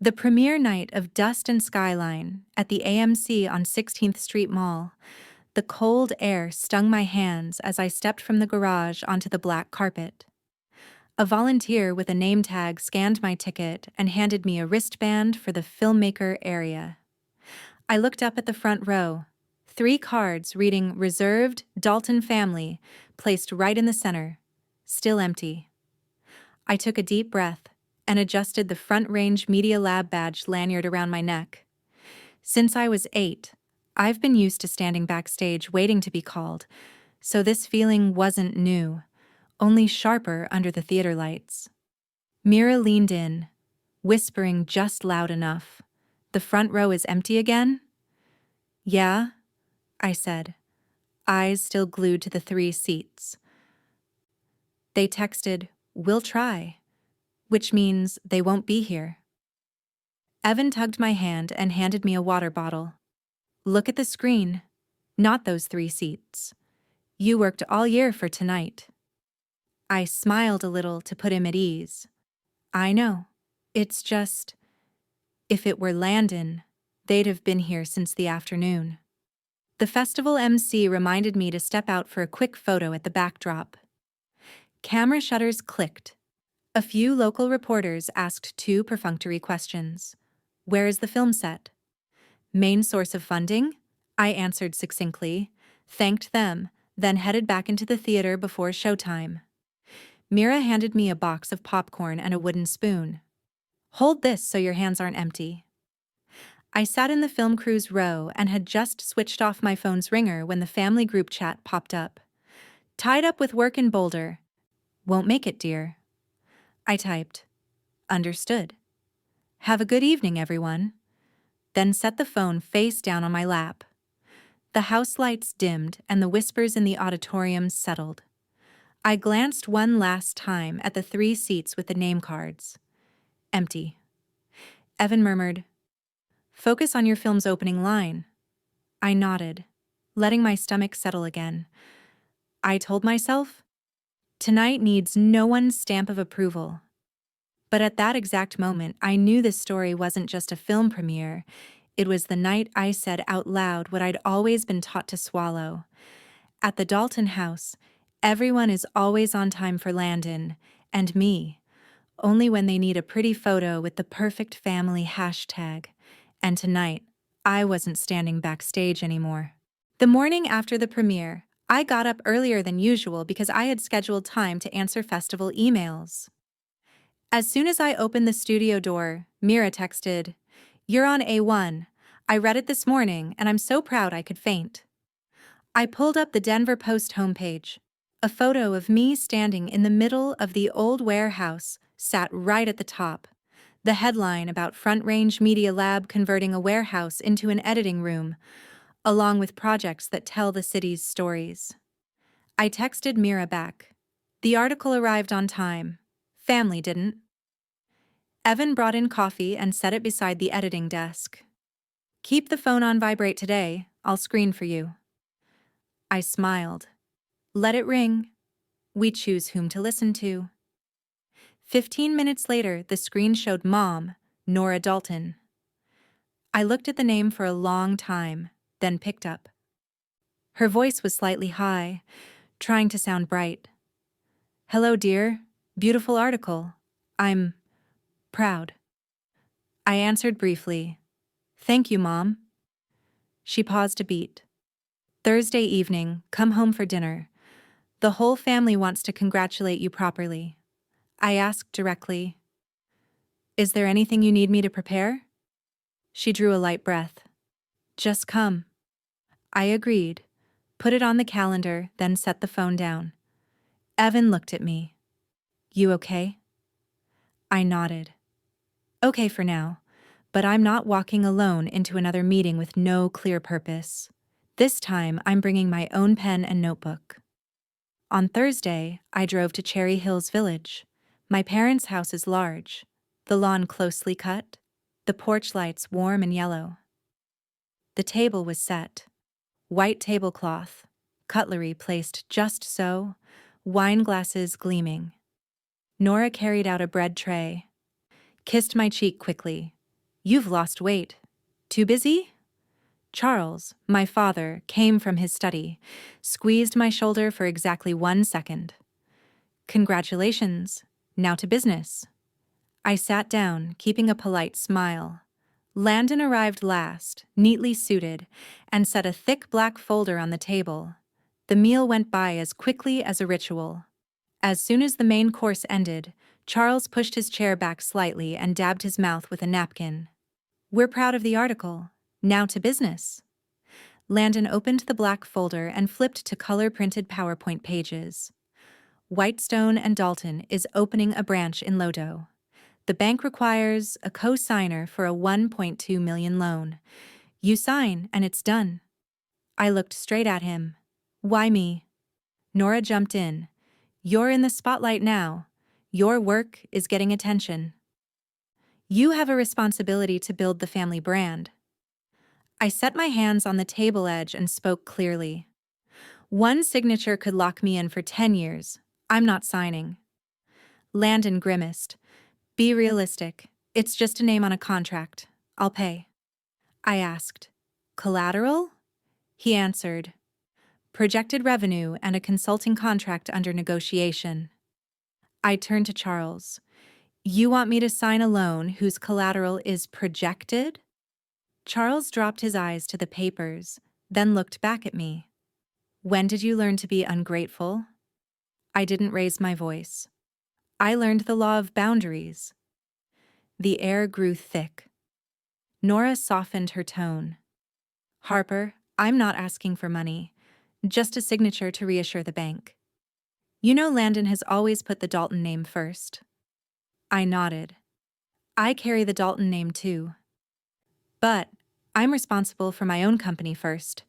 The premiere night of Dust and Skyline at the AMC on 16th Street Mall. The cold air stung my hands as I stepped from the garage onto the black carpet. A volunteer with a name tag scanned my ticket and handed me a wristband for the filmmaker area. I looked up at the front row. 3 cards reading Reserved Dalton Family placed right in the center, still empty. I took a deep breath and adjusted the Front Range Media Lab badge lanyard around my neck. Since I was 8, I've been used to standing backstage waiting to be called, so this feeling wasn't new, only sharper under the theater lights. Mira leaned in, whispering just loud enough. "The front row is empty again?" "Yeah," I said, eyes still glued to the 3 seats. They texted, "We'll try," which means they won't be here. Evan tugged my hand and handed me a water bottle. "Look at the screen, not those 3 seats. You worked all year for tonight." I smiled a little to put him at ease. "I know. It's just, if it were Landon, they'd have been here since the afternoon." The festival MC reminded me to step out for a quick photo at the backdrop. Camera shutters clicked. A few local reporters asked 2 perfunctory questions. "Where is the film set?" "Main source of funding?" I answered succinctly, thanked them, then headed back into the theater before showtime. Mira handed me a box of popcorn and a wooden spoon. "Hold this so your hands aren't empty." I sat in the film crew's row and had just switched off my phone's ringer when the family group chat popped up. "Tied up with work in Boulder. Won't make it, dear." I typed, "Understood. Have a good evening, everyone." Then set the phone face down on my lap. The house lights dimmed and the whispers in the auditorium settled. I glanced one last time at the 3 seats with the name cards. Empty. Evan murmured, "Focus on your film's opening line." I nodded, letting my stomach settle again. I told myself, tonight needs no one's stamp of approval. But at that exact moment, I knew this story wasn't just a film premiere. It was the night I said out loud what I'd always been taught to swallow. At the Dalton house, everyone is always on time for Landon, and me, only when they need a pretty photo with the perfect family hashtag. And tonight, I wasn't standing backstage anymore. The morning after the premiere, I got up earlier than usual because I had scheduled time to answer festival emails. As soon as I opened the studio door, Mira texted, "You're on A1. I read it this morning, and I'm so proud I could faint." I pulled up the Denver Post homepage. A photo of me standing in the middle of the old warehouse sat right at the top. The headline about Front Range Media Lab converting a warehouse into an editing room, along with projects that tell the city's stories. I texted Mira back. The article arrived on time. Family didn't. Evan brought in coffee and set it beside the editing desk. "Keep the phone on vibrate today. I'll screen for you." I smiled. Let it ring. We choose whom to listen to. 15 minutes later, the screen showed Mom, Nora Dalton. I looked at the name for a long time, then picked up. Her voice was slightly high, trying to sound bright. "Hello, dear. Beautiful article. I'm proud." I answered briefly, "Thank you, Mom." She paused a beat. "Thursday evening, come home for dinner. The whole family wants to congratulate you properly." I asked directly, "Is there anything you need me to prepare?" She drew a light breath. "Just come." I agreed, put it on the calendar, then set the phone down. Evan looked at me. "You okay?" I nodded. "Okay for now, but I'm not walking alone into another meeting with no clear purpose. This time, I'm bringing my own pen and notebook." On Thursday, I drove to Cherry Hills Village. My parents' house is large, the lawn closely cut, the porch lights warm and yellow. The table was set. White tablecloth, cutlery placed just so, wine glasses gleaming. Nora carried out a bread tray, kissed my cheek quickly, You've lost weight. Too busy? Charles, my father, came from his study, squeezed my shoulder for exactly 1 second. Congratulations. Now to business. I sat down, keeping a polite smile. Landon arrived last, neatly suited, and set a thick black folder on the table. The meal went by as quickly as a ritual. As soon as the main course ended, Charles pushed his chair back slightly and dabbed his mouth with a napkin. We're proud of the article. Now to business. Landon opened the black folder and flipped to color-printed PowerPoint pages. Whitestone and Dalton is opening a branch in Lodo. The bank requires a co-signer for a $1.2 million loan. You sign and it's done. I looked straight at him. Why me? Nora jumped in. You're in the spotlight now. Your work is getting attention. You have a responsibility to build the family brand. I set my hands on the table edge and spoke clearly. One signature could lock me in for 10 years. I'm not signing. Landon grimaced. Be realistic. It's just a name on a contract. I'll pay. I asked, collateral? He answered, projected revenue and a consulting contract under negotiation. I turned to Charles. You want me to sign a loan whose collateral is projected? Charles dropped his eyes to the papers, then looked back at me. When did you learn to be ungrateful? I didn't raise my voice. I learned the law of boundaries. The air grew thick. Nora softened her tone. Harper, I'm not asking for money, just a signature to reassure the bank. You know Landon has always put the Dalton name first. I nodded. I carry the Dalton name too. But I'm responsible for my own company first.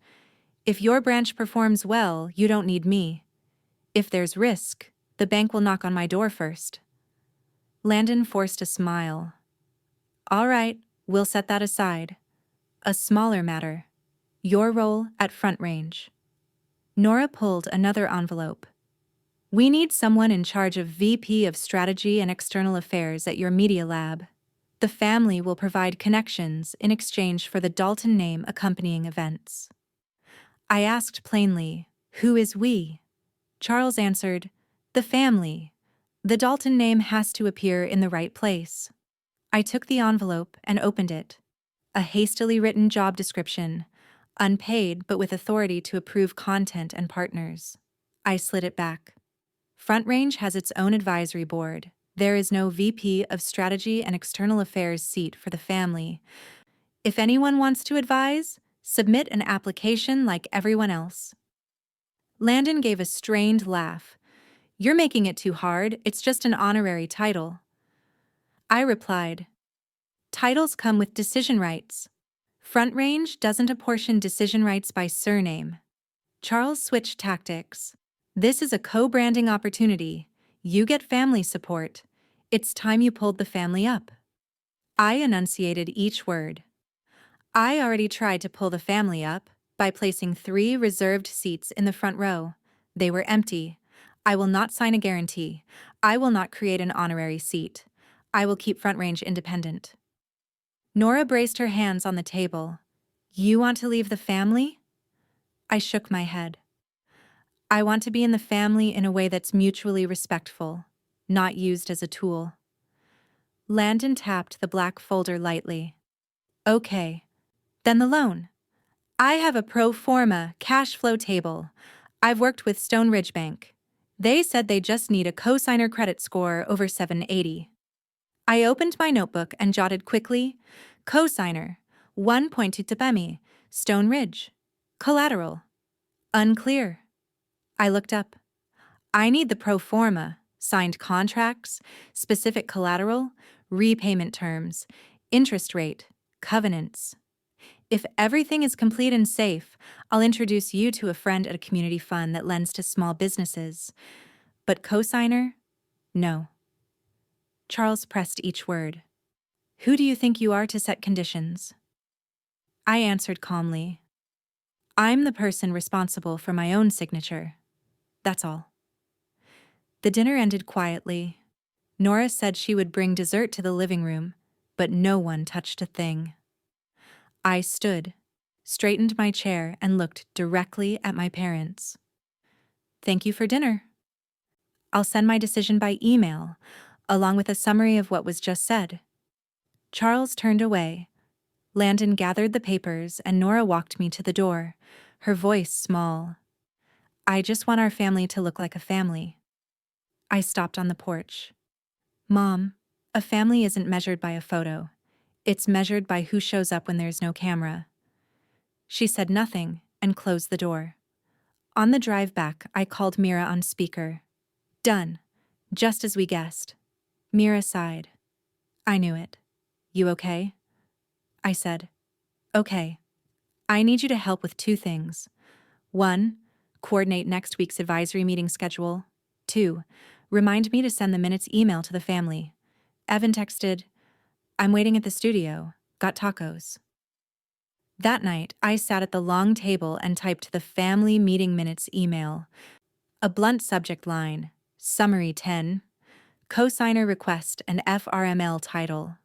If your branch performs well, you don't need me. If there's risk, the bank will knock on my door first. Landon forced a smile. All right, we'll set that aside. A smaller matter. Your role at Front Range. Nora pulled another envelope. We need someone in charge of VP of Strategy and External Affairs at your media lab. The family will provide connections in exchange for the Dalton name accompanying events. I asked plainly, who is we? Charles answered, the family. The Dalton name has to appear in the right place. I took the envelope and opened it. A hastily written job description, unpaid but with authority to approve content and partners. I slid it back. Front Range has its own advisory board. There is no VP of Strategy and External Affairs seat for the family. If anyone wants to advise, submit an application like everyone else. Landon gave a strained laugh. You're making it too hard, it's just an honorary title. I replied, titles come with decision rights. Front Range doesn't apportion decision rights by surname. Charles switched tactics. This is a co-branding opportunity. You get family support. It's time you pulled the family up. I enunciated each word. I already tried to pull the family up by placing 3 reserved seats in the front row. They were empty. I will not sign a guarantee. I will not create an honorary seat. I will keep Front Range independent. Nora braced her hands on the table. You want to leave the family? I shook my head. I want to be in the family in a way that's mutually respectful, not used as a tool. Landon tapped the black folder lightly. Okay. Then the loan. I have a pro forma cash flow table. I've worked with Stone Ridge Bank. They said they just need a cosigner credit score over 780. I opened my notebook and jotted quickly, cosigner, 1.2 TPM, Stone Ridge. Collateral. Unclear. I looked up. I need the pro forma, signed contracts, specific collateral, repayment terms, interest rate, covenants. If everything is complete and safe, I'll introduce you to a friend at a community fund that lends to small businesses. But cosigner? No. Charles pressed each word. Who do you think you are to set conditions? I answered calmly. I'm the person responsible for my own signature. That's all. The dinner ended quietly. Nora said she would bring dessert to the living room, but no one touched a thing. I stood, straightened my chair, and looked directly at my parents. "Thank you for dinner. I'll send my decision by email, along with a summary of what was just said." Charles turned away. Landon gathered the papers, and Nora walked me to the door, her voice small. "I just want our family to look like a family." I stopped on the porch. "Mom, a family isn't measured by a photo. It's measured by who shows up when there's no camera." She said nothing and closed the door. On the drive back, I called Mira on speaker. "Done. Just as we guessed." Mira sighed. "I knew it. You okay?" I said, "Okay. I need you to help with 2 things. 1, coordinate next week's advisory meeting schedule. 2, remind me to send the minutes email to the family." Evan texted, "I'm waiting at the studio. Got tacos." That night, I sat at the long table and typed the family meeting minutes email. A blunt subject line, Summary 10, Cosigner request and FRML title.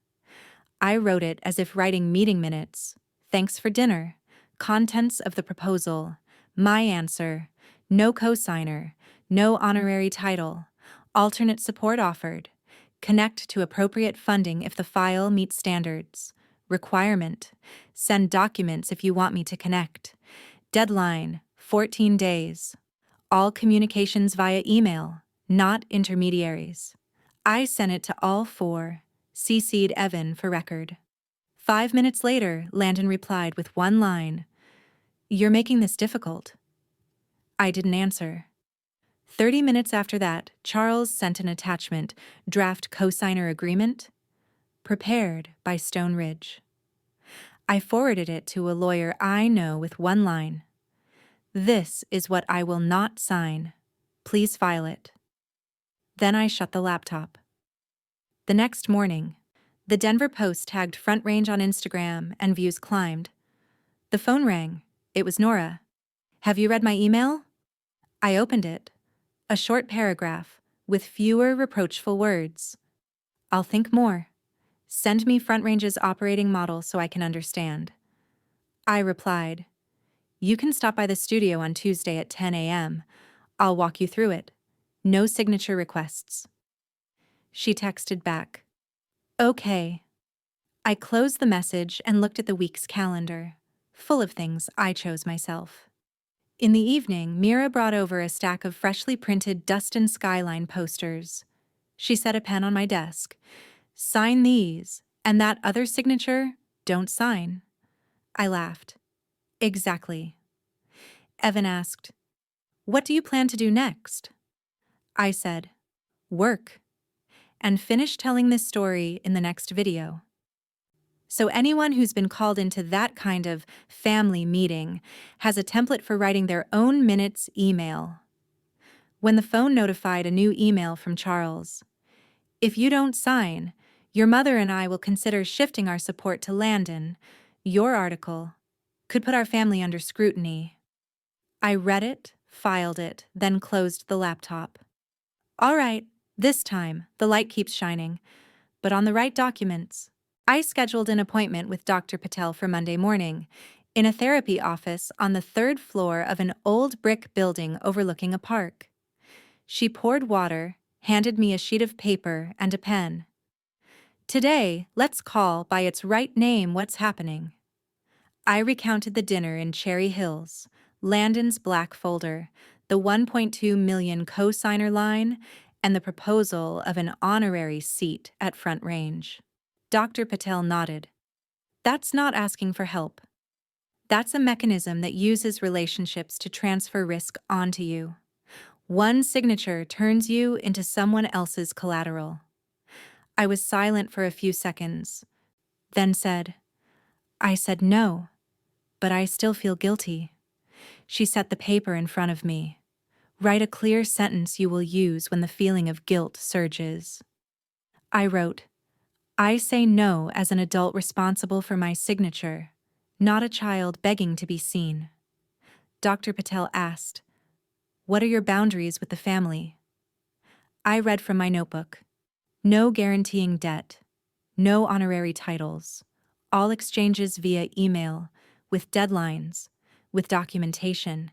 I wrote it as if writing meeting minutes. Thanks for dinner. Contents of the proposal. My answer. No cosigner. No honorary title. Alternate support offered. Connect to appropriate funding if the file meets standards. Requirement. Send documents if you want me to connect. Deadline. 14 days. All communications via email, not intermediaries. I sent it to all 4, CC'd Evan for record. 5 minutes later, Landon replied with one line, "You're making this difficult." I didn't answer. 30 minutes after that, Charles sent an attachment, draft cosigner agreement, prepared by Stone Ridge. I forwarded it to a lawyer I know with one line, "This is what I will not sign. Please file it." Then I shut the laptop. The next morning, the Denver Post tagged Front Range on Instagram and views climbed. The phone rang. It was Nora. "Have you read my email?" I opened it. A short paragraph, with fewer reproachful words. "I'll think more. Send me Front Range's operating model so I can understand." I replied, "You can stop by the studio on Tuesday at 10 a.m. I'll walk you through it. No signature requests." She texted back, "Okay." I closed the message and looked at the week's calendar, full of things I chose myself. In the evening, Mira brought over a stack of freshly printed Dustin Skyline posters. She set a pen on my desk. "Sign these, and that other signature, don't sign." I laughed. "Exactly." Evan asked, "What do you plan to do next?" I said, "Work," and finish telling this story in the next video. So anyone who's been called into that kind of family meeting has a template for writing their own minutes email. When the phone notified a new email from Charles, "If you don't sign, your mother and I will consider shifting our support to Landon. Your article could put our family under scrutiny." I read it, filed it, then closed the laptop. All right, this time, the light keeps shining, but on the right documents. I scheduled an appointment with Dr. Patel for Monday morning, in a therapy office on the 3rd floor of an old brick building overlooking a park. She poured water, handed me a sheet of paper and a pen. "Today, let's call by its right name what's happening." I recounted the dinner in Cherry Hills, Landon's black folder, the 1.2 million cosigner line, and the proposal of an honorary seat at Front Range. Dr. Patel nodded. "That's not asking for help. That's a mechanism that uses relationships to transfer risk onto you. One signature turns you into someone else's collateral." I was silent for a few seconds, then said, "I said no, but I still feel guilty." She set the paper in front of me. "Write a clear sentence you will use when the feeling of guilt surges." I wrote, "I say no as an adult responsible for my signature, not a child begging to be seen." Dr. Patel asked, "What are your boundaries with the family?" I read from my notebook. "No guaranteeing debt. No honorary titles. All exchanges via email, with deadlines, with documentation.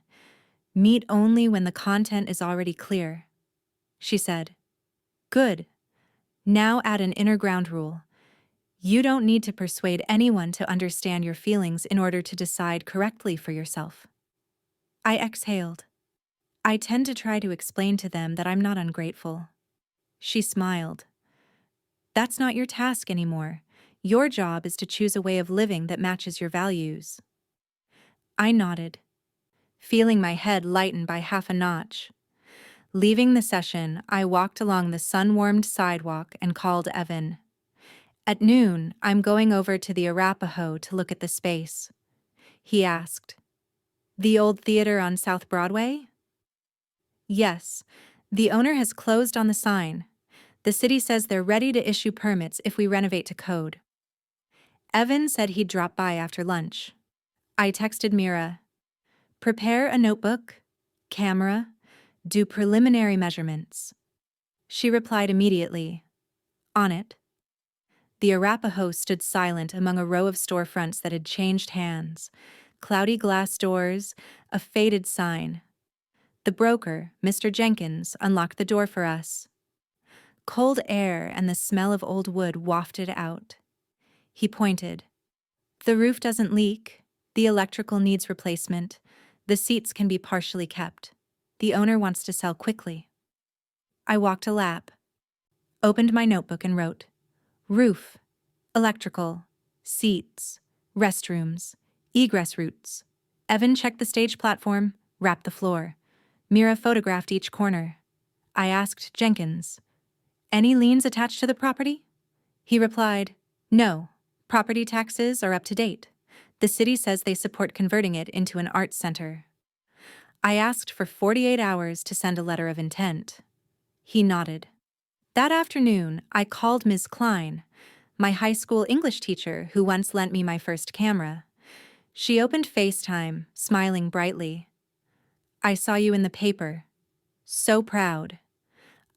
Meet only when the content is already clear. She said, "Good. Now add an inner ground rule. You don't need to persuade anyone to understand your feelings in order to decide correctly for yourself." I exhaled. I tend to try to explain to them that I'm not ungrateful. She smiled. "That's not your task anymore. Your job is to choose a way of living that matches your values." I nodded, feeling my head lighten by half a notch. Leaving the session, I walked along the sun-warmed sidewalk and called Evan. "At noon, I'm going over to the Arapahoe to look at the space." He asked, "The old theater on South Broadway?" "Yes. The owner has closed on the sign. The city says they're ready to issue permits if we renovate to code." Evan said he'd drop by after lunch. I texted Mira, "Prepare a notebook, camera, do preliminary measurements." She replied immediately, "On it." The Arapahoe stood silent among a row of storefronts that had changed hands, cloudy glass doors, a faded sign. The broker, Mr. Jenkins, unlocked the door for us. Cold air and the smell of old wood wafted out. He pointed. "The roof doesn't leak. The electrical needs replacement. The seats can be partially kept. The owner wants to sell quickly." I walked a lap, opened my notebook and wrote, "Roof, electrical, seats, restrooms, egress routes." Evan checked the stage platform, wrapped the floor. Mira photographed each corner. I asked Jenkins, "Any liens attached to the property?" He replied, "No. Property taxes are up to date. The city says they support converting it into an arts center." I asked for 48 hours to send a letter of intent. He nodded. That afternoon, I called Ms. Kline, my high school English teacher who once lent me my first camera. She opened FaceTime, smiling brightly. "I saw you in the paper. So proud."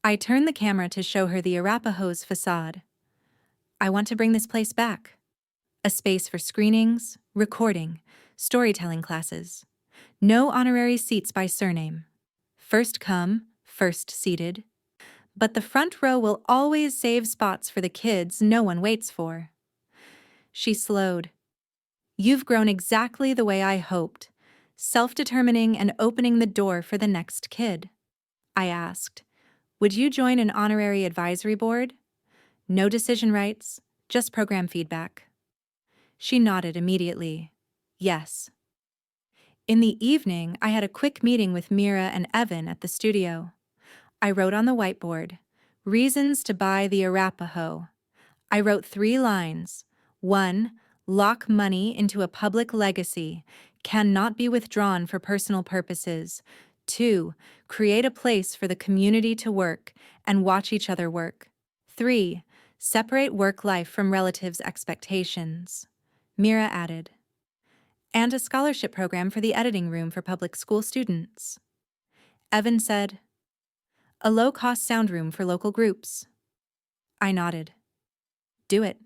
I turned the camera to show her the Arapahoe's facade. "I want to bring this place back. A space for screenings, recording, storytelling classes. No honorary seats by surname. First come, first seated. But the front row will always save spots for the kids no one waits for." She slowed. "You've grown exactly the way I hoped, self-determining and opening the door for the next kid." I asked, "Would you join an honorary advisory board? No decision rights, just program feedback." She nodded immediately. Yes. In the evening, I had a quick meeting with Mira and Evan at the studio. I wrote on the whiteboard, "Reasons to buy the Arapahoe." I wrote 3 lines. 1. Lock money into a public legacy, cannot be withdrawn for personal purposes. 2. Create a place for the community to work and watch each other work. 3. Separate work life from relatives' expectations. Mira added, "And a scholarship program for the editing room for public school students." Evan said, "A low-cost sound room for local groups." I nodded. Do it.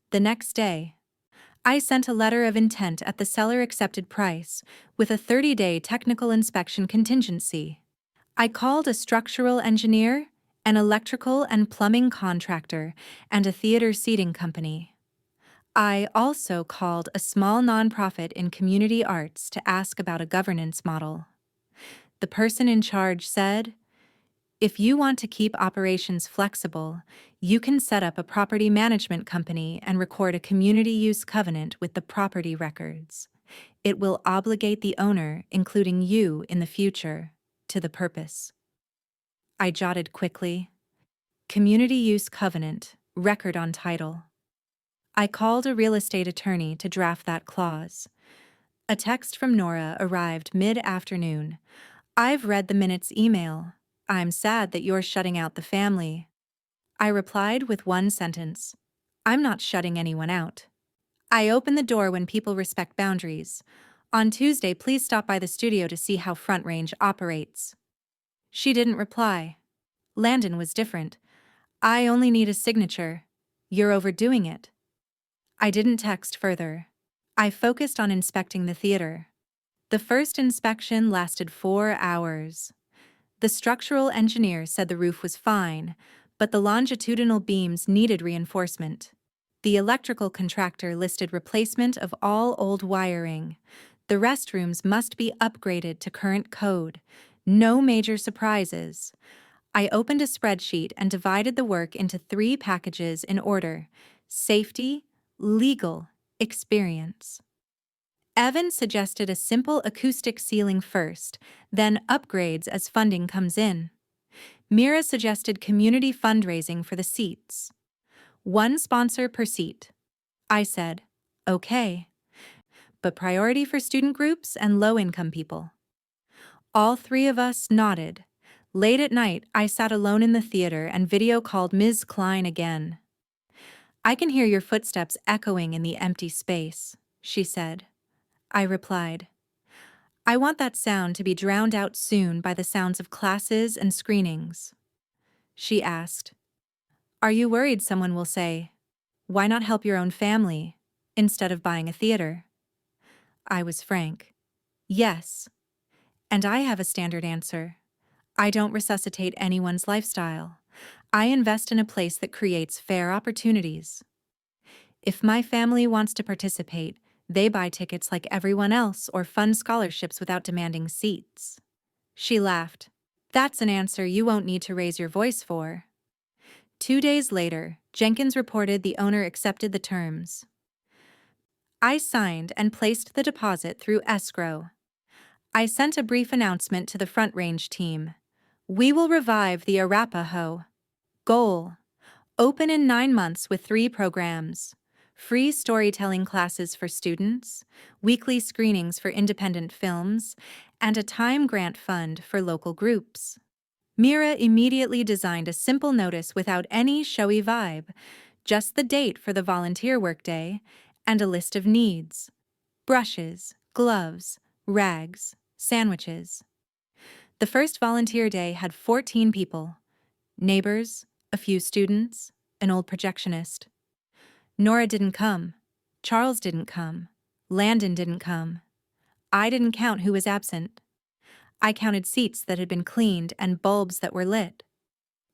The next day, I sent a letter of intent at the seller-accepted price with a 30-day technical inspection contingency. I called a structural engineer, an electrical and plumbing contractor, and a theater seating company. I also called a small nonprofit in community arts to ask about a governance model. The person in charge said, "If you want to keep operations flexible, you can set up a property management company and record a community use covenant with the property records. It will obligate the owner, including you in the future, to the purpose." I jotted quickly, "Community use covenant, record on title." I called a real estate attorney to draft that clause. A text from Nora arrived mid-afternoon. "I've read the minute's email. I'm sad that you're shutting out the family." I replied with one sentence, "I'm not shutting anyone out. I open the door when people respect boundaries. On Tuesday, please stop by the studio to see how Front Range operates." She didn't reply. Landon was different. "I only need a signature. You're overdoing it. I didn't text further. I focused on inspecting the theater. The first inspection lasted 4 hours. The structural engineer said the roof was fine, but the longitudinal beams needed reinforcement. The electrical contractor listed replacement of all old wiring. The restrooms must be upgraded to current code. No major surprises. I opened a spreadsheet and divided the work into 3 packages in order: safety, legal, experience. Evan suggested a simple acoustic ceiling first, then upgrades as funding comes in. Mira suggested community fundraising for the seats. 1 sponsor per seat. I said, okay, but priority for student groups and low-income people. All 3 of us nodded. Late at night, I sat alone in the theater and video called Ms. Kline again. I can hear your footsteps echoing in the empty space, she said. I replied, I want that sound to be drowned out soon by the sounds of classes and screenings. She asked, are you worried someone will say, why not help your own family, instead of buying a theater? I was frank. Yes. And I have a standard answer. I don't resuscitate anyone's lifestyle. I invest in a place that creates fair opportunities. If my family wants to participate, they buy tickets like everyone else or fund scholarships without demanding seats. She laughed. That's an answer you won't need to raise your voice for. 2 days later, Jenkins reported the owner accepted the terms. I signed and placed the deposit through escrow. I sent a brief announcement to the Front Range team. We will revive the Arapahoe. Goal: open in 9 months with 3 programs. Free storytelling classes for students, weekly screenings for independent films, and a time grant fund for local groups. Mira immediately designed a simple notice without any showy vibe, just the date for the volunteer workday and a list of needs: brushes, gloves, rags, sandwiches. The first volunteer day had 14 people: neighbors, a few students, an old projectionist. Nora didn't come. Charles didn't come. Landon didn't come. I didn't count who was absent. I counted seats that had been cleaned and bulbs that were lit.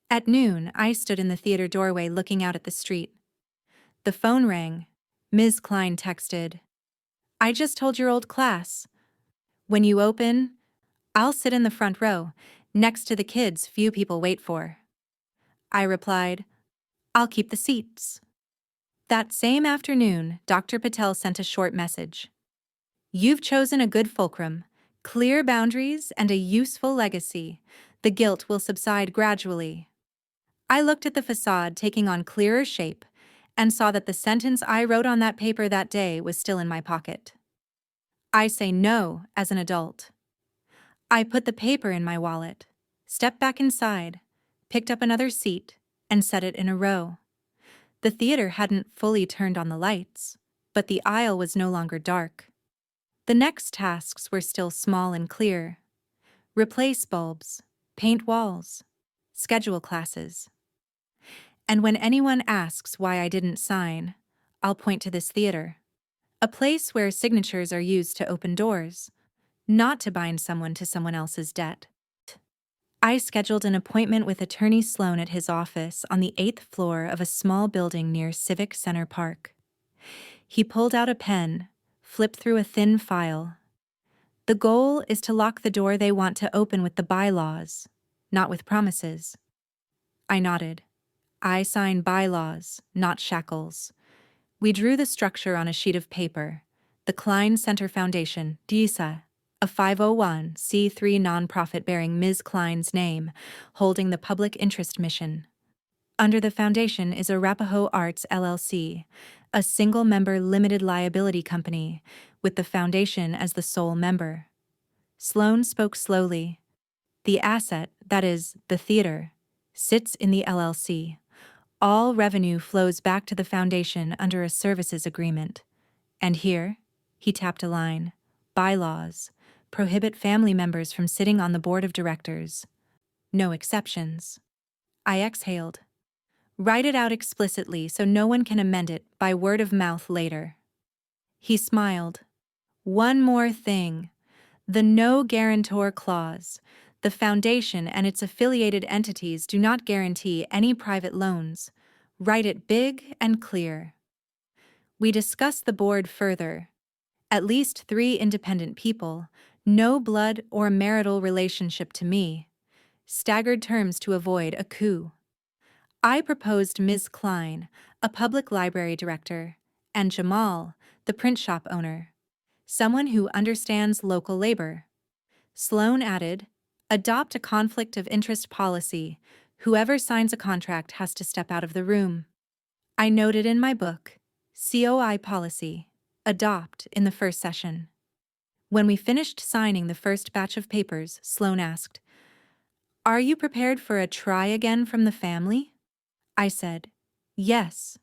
At noon, I stood in the theater doorway looking out at the street. The phone rang. Ms. Kline texted, I just told your old class. When you open, I'll sit in the front row, next to the kids few people wait for. I replied, I'll keep the seats. That same afternoon, Dr. Patel sent a short message. You've chosen a good fulcrum, clear boundaries, and a useful legacy. The guilt will subside gradually. I looked at the facade taking on clearer shape and saw that the sentence I wrote on that paper that day was still in my pocket. I say no as an adult. I put the paper in my wallet, stepped back inside, picked up another seat, and set it in a row. The theater hadn't fully turned on the lights, but the aisle was no longer dark. The next tasks were still small and clear. Replace bulbs, paint walls, schedule classes. And when anyone asks why I didn't sign, I'll point to this theater. A place where signatures are used to open doors, not to bind someone to someone else's debt. I scheduled an appointment with Attorney Sloan at his office on the 8th floor of a small building near Civic Center Park. He pulled out a pen, flipped through a thin file. The goal is to lock the door they want to open with the bylaws, not with promises. I nodded. I sign bylaws, not shackles. We drew the structure on a sheet of paper. The Kline Center Foundation, DISA, a 501c3 nonprofit bearing Ms. Kline's name, holding the public interest mission. Under the foundation is Arapahoe Arts LLC, a single-member limited liability company, with the foundation as the sole member. Sloan spoke slowly. The asset, that is, the theater, sits in the LLC. All revenue flows back to the foundation under a services agreement. And here, he tapped a line, bylaws, prohibit family members from sitting on the board of directors. No exceptions. I exhaled. Write it out explicitly so no one can amend it by word of mouth later. He smiled. One more thing. The No-Guarantor Clause. The foundation and its affiliated entities do not guarantee any private loans. Write it big and clear. We discussed the board further. At least 3 independent people, no blood or marital relationship to me. Staggered terms to avoid a coup. I proposed Ms. Kline, a public library director, and Jamal, the print shop owner. Someone who understands local labor. Sloan added, adopt a conflict of interest policy. Whoever signs a contract has to step out of the room. I noted in my book, COI policy, adopt in the first session. When we finished signing the first batch of papers, Sloan asked, are you prepared for a try again from the family? I said, yes.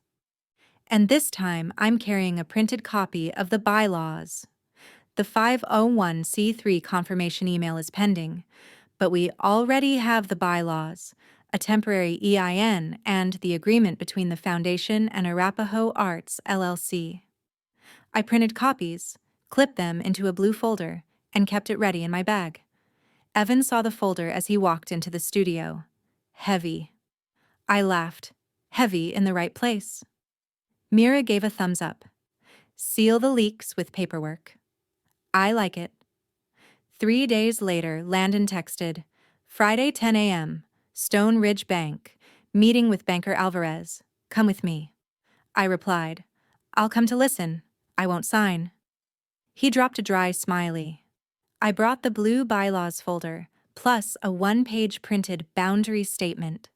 And this time I'm carrying a printed copy of the bylaws. The 501c3 confirmation email is pending, but we already have the bylaws, a temporary EIN, and the agreement between the Foundation and Arapahoe Arts, LLC. I printed copies, clipped them into a blue folder, and kept it ready in my bag. Evan saw the folder as he walked into the studio. Heavy. I laughed. Heavy in the right place. Mira gave a thumbs up. Seal the leaks with paperwork. I like it. 3 days later, Landon texted, Friday 10 a.m., Stone Ridge Bank, meeting with banker Alvarez. Come with me. I replied, I'll come to listen. I won't sign. He dropped a dry smiley. I brought the blue bylaws folder, plus a 1-page printed boundary statement.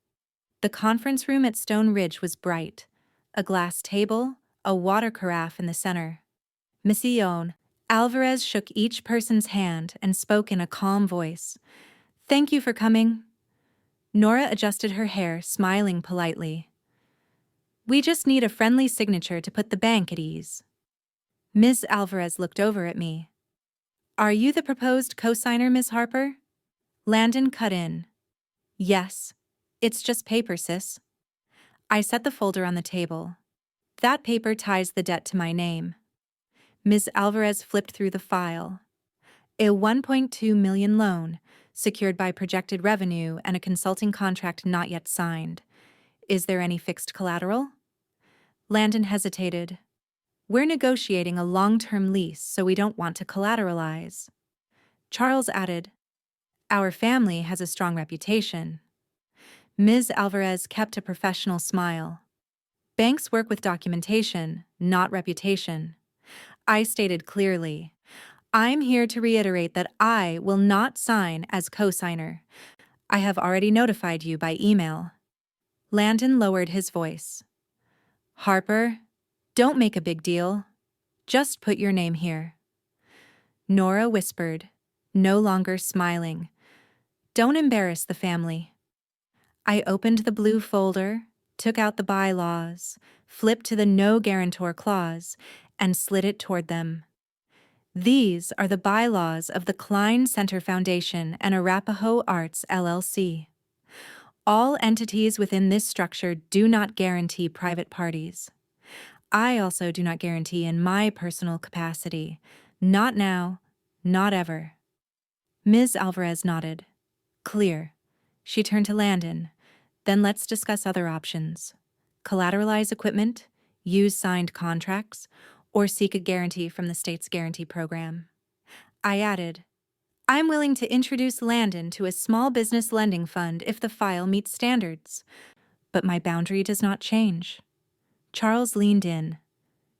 The conference room at Stone Ridge was bright. A glass table, a water carafe in the center. Mission. Alvarez shook each person's hand and spoke in a calm voice. Thank you for coming. Nora adjusted her hair, smiling politely. We just need a friendly signature to put the bank at ease. Ms. Alvarez looked over at me. Are you the proposed co-signer, Ms. Harper? Landon cut in. Yes. It's just paper, sis. I set the folder on the table. That paper ties the debt to my name. Ms. Alvarez flipped through the file. A $1.2 million loan, secured by projected revenue and a consulting contract not yet signed. Is there any fixed collateral? Landon hesitated. We're negotiating a long-term lease, so we don't want to collateralize. Charles added, Our family has a strong reputation. Ms. Alvarez kept a professional smile. Banks work with documentation, not reputation. I stated clearly, I'm here to reiterate that I will not sign as co-signer. I have already notified you by email. Landon lowered his voice. Harper, don't make a big deal. Just put your name here. Nora whispered, no longer smiling. Don't embarrass the family. I opened the blue folder, took out the bylaws, flipped to the No-Guarantor Clause, and slid it toward them. These are the bylaws of the Kline Center Foundation and Arapahoe Arts, LLC. All entities within this structure do not guarantee private parties. I also do not guarantee in my personal capacity. Not now, not ever. Ms. Alvarez nodded. Clear. She turned to Landon. Then let's discuss other options. Collateralize equipment, use signed contracts, or seek a guarantee from the state's guarantee program. I added, I'm willing to introduce Landon to a small business lending fund if the file meets standards. But my boundary does not change. Charles leaned in.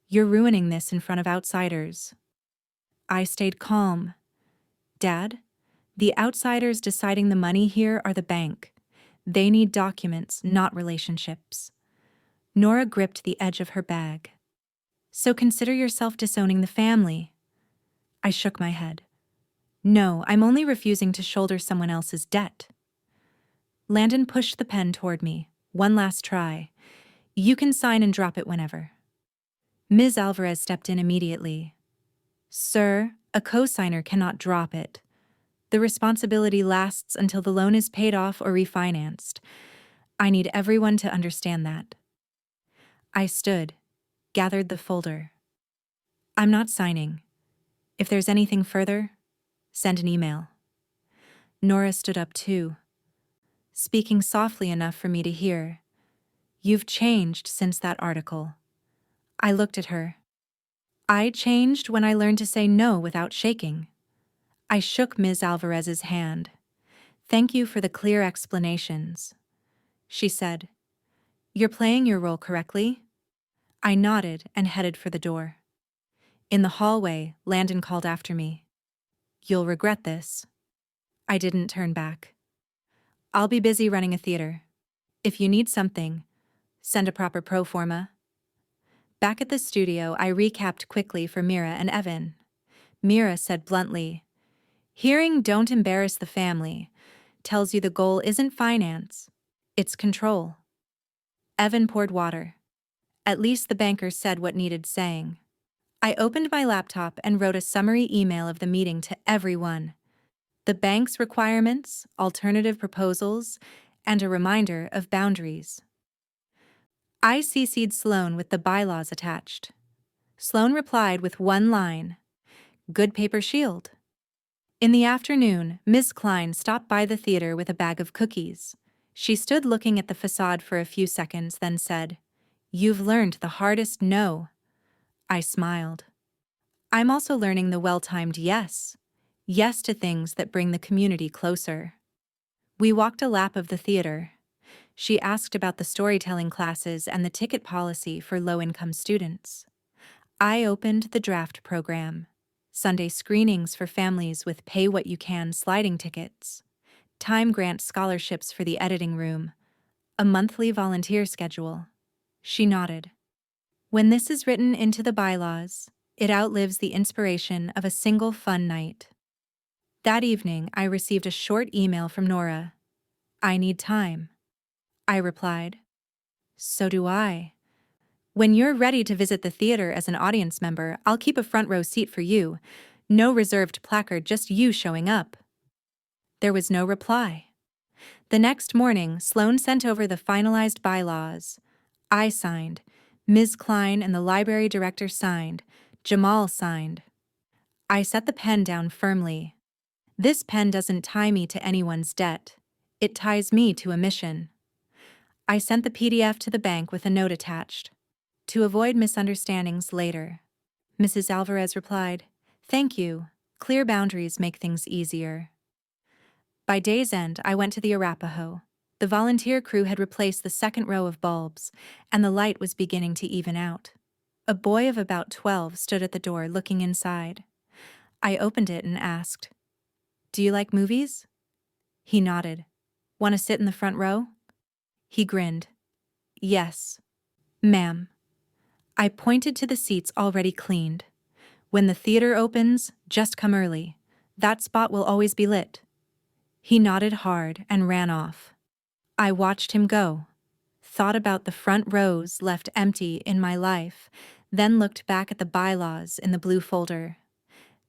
You're ruining this in front of outsiders. I stayed calm. Dad, the outsiders deciding the money here are the bank. They need documents, not relationships. Nora gripped the edge of her bag. So consider yourself disowning the family. I shook my head. No, I'm only refusing to shoulder someone else's debt. Landon pushed the pen toward me. One last try. You can sign and drop it whenever. Ms. Alvarez stepped in immediately. Sir, a co-signer cannot drop it. The responsibility lasts until the loan is paid off or refinanced. I need everyone to understand that. I stood, gathered the folder. I'm not signing. If there's anything further, send an email. Nora stood up too, speaking softly enough for me to hear. You've changed since that article. I looked at her. I changed when I learned to say no without shaking. I shook Ms. Alvarez's hand. Thank you for the clear explanations. She said, You're playing your role correctly? I nodded and headed for the door. In the hallway, Landon called after me. You'll regret this. I didn't turn back. I'll be busy running a theater. If you need something, send a proper pro forma. Back at the studio, I recapped quickly for Mira and Evan. Mira said bluntly, Hearing "don't embarrass the family" tells you the goal isn't finance, it's control. Evan poured water. At least the banker said what needed saying. I opened my laptop and wrote a summary email of the meeting to everyone. The bank's requirements, alternative proposals, and a reminder of boundaries. I CC'd Sloan with the bylaws attached. Sloan replied with one line, Good paper shield. In the afternoon, Miss Kline stopped by the theater with a bag of cookies. She stood looking at the facade for a few seconds, then said, You've learned the hardest no. I smiled. I'm also learning the well-timed yes. Yes to things that bring the community closer. We walked a lap of the theater. She asked about the storytelling classes and the ticket policy for low-income students. I opened the draft program. Sunday screenings for families with pay-what-you-can sliding tickets. Time grant scholarships for the editing room. A monthly volunteer schedule. She nodded. When this is written into the bylaws, it outlives the inspiration of a single fun night. That evening, I received a short email from Nora. I need time. I replied. So do I. When you're ready to visit the theater as an audience member, I'll keep a front row seat for you. No reserved placard, just you showing up. There was no reply. The next morning, Sloan sent over the finalized bylaws. I signed. Ms. Kline and the library director signed. Jamal signed. I set the pen down firmly. This pen doesn't tie me to anyone's debt. It ties me to a mission. I sent the PDF to the bank with a note attached. To avoid misunderstandings later. Mrs. Alvarez replied, Thank you. Clear boundaries make things easier. By day's end, I went to the Arapahoe. The volunteer crew had replaced the second row of bulbs, and the light was beginning to even out. A boy of about 12 stood at the door looking inside. I opened it and asked, Do you like movies? He nodded. Want to sit in the front row? He grinned. Yes, ma'am. I pointed to the seats already cleaned. When the theater opens, just come early. That spot will always be lit. He nodded hard and ran off. I watched him go, thought about the front rows left empty in my life, then looked back at the bylaws in the blue folder.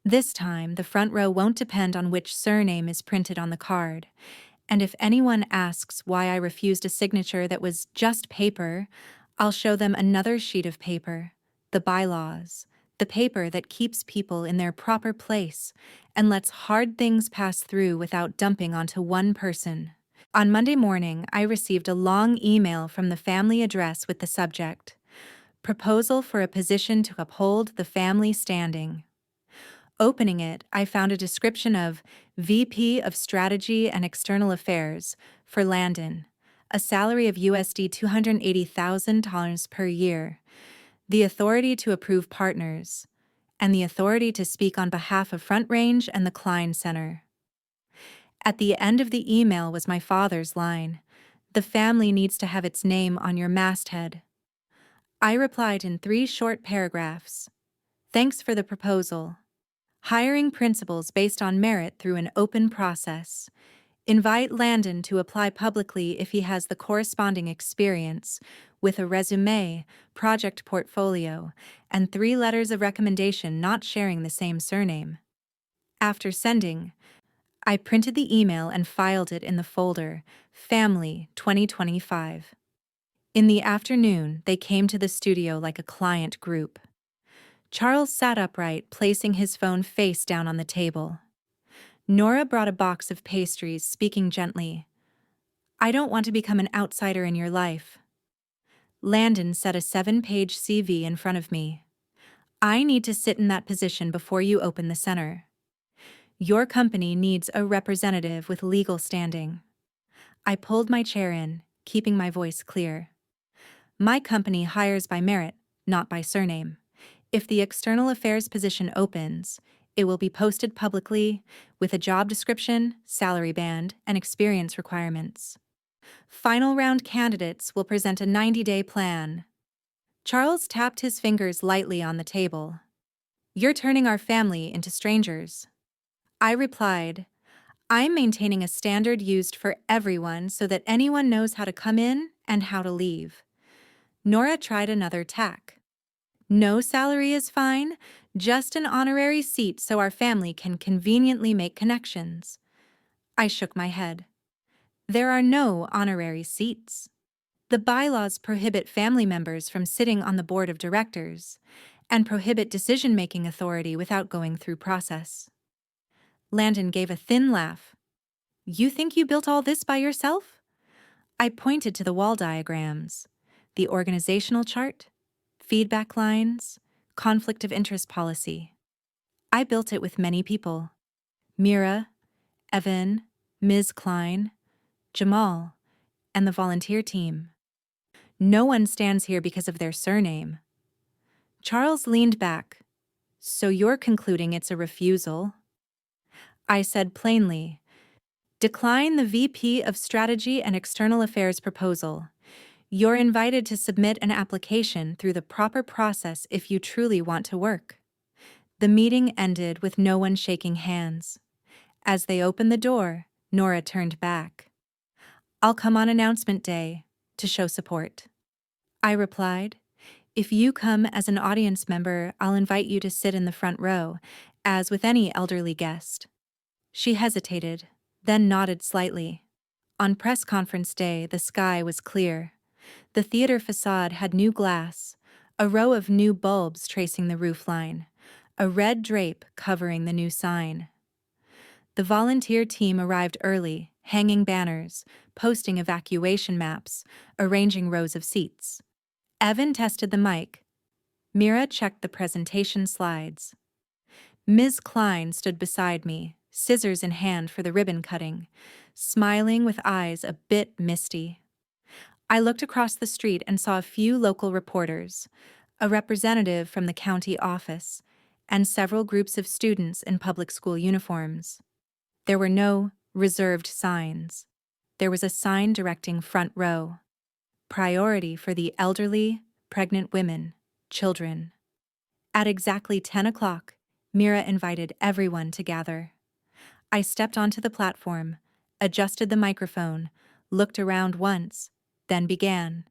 This time, the front row won't depend on which surname is printed on the card. And if anyone asks why I refused a signature that was just paper, I'll show them another sheet of paper, the bylaws, the paper that keeps people in their proper place and lets hard things pass through without dumping onto one person. On Monday morning, I received a long email from the family address with the subject, Proposal for a position to uphold the family standing. Opening it, I found a description of VP of Strategy and External Affairs for Landon, a salary of USD $280,000 per year, the authority to approve partners, and the authority to speak on behalf of Front Range and the Kline Center. At the end of the email was my father's line, The family needs to have its name on your masthead. I replied in 3 short paragraphs. Thanks for the proposal. Hiring principals based on merit through an open process. Invite Landon to apply publicly if he has the corresponding experience, with a resume, project portfolio, and 3 letters of recommendation not sharing the same surname. After sending, I printed the email and filed it in the folder, Family 2025. In the afternoon, they came to the studio like a client group. Charles sat upright, placing his phone face down on the table. Nora brought a box of pastries, speaking gently. I don't want to become an outsider in your life. Landon set a 7-page CV in front of me. I need to sit in that position before you open the center. Your company needs a representative with legal standing. I pulled my chair in, keeping my voice clear. My company hires by merit, not by surname. If the external affairs position opens, it will be posted publicly with a job description, salary band, and experience requirements. Final round candidates will present a 90-day plan. Charles tapped his fingers lightly on the table. You're turning our family into strangers. I replied, I'm maintaining a standard used for everyone so that anyone knows how to come in and how to leave. Nora tried another tack. No salary is fine, just an honorary seat so our family can conveniently make connections. I shook my head. There are no honorary seats. The bylaws prohibit family members from sitting on the board of directors and prohibit decision-making authority without going through process. Landon gave a thin laugh. You think you built all this by yourself? I pointed to the wall diagrams, the organizational chart, feedback lines, conflict of interest policy. I built it with many people. Mira, Evan, Ms. Kline, Jamal, and the volunteer team. No one stands here because of their surname. Charles leaned back. So you're concluding it's a refusal? I said plainly, decline the VP of Strategy and External Affairs proposal. You're invited to submit an application through the proper process if you truly want to work. The meeting ended with no one shaking hands. As they opened the door, Nora turned back. I'll come on announcement day to show support. I replied, if you come as an audience member, I'll invite you to sit in the front row, as with any elderly guest. She hesitated, then nodded slightly. On press conference day, the sky was clear. The theater facade had new glass, a row of new bulbs tracing the roofline, a red drape covering the new sign. The volunteer team arrived early, hanging banners, posting evacuation maps, arranging rows of seats. Evan tested the mic. Mira checked the presentation slides. Ms. Kline stood beside me, scissors in hand for the ribbon cutting, smiling with eyes a bit misty. I looked across the street and saw a few local reporters, a representative from the county office, and several groups of students in public school uniforms. There were no reserved signs. There was a sign directing front row. Priority for the elderly, pregnant women, children. At exactly 10 o'clock, Mira invited everyone to gather. I stepped onto the platform, adjusted the microphone, looked around once, then began.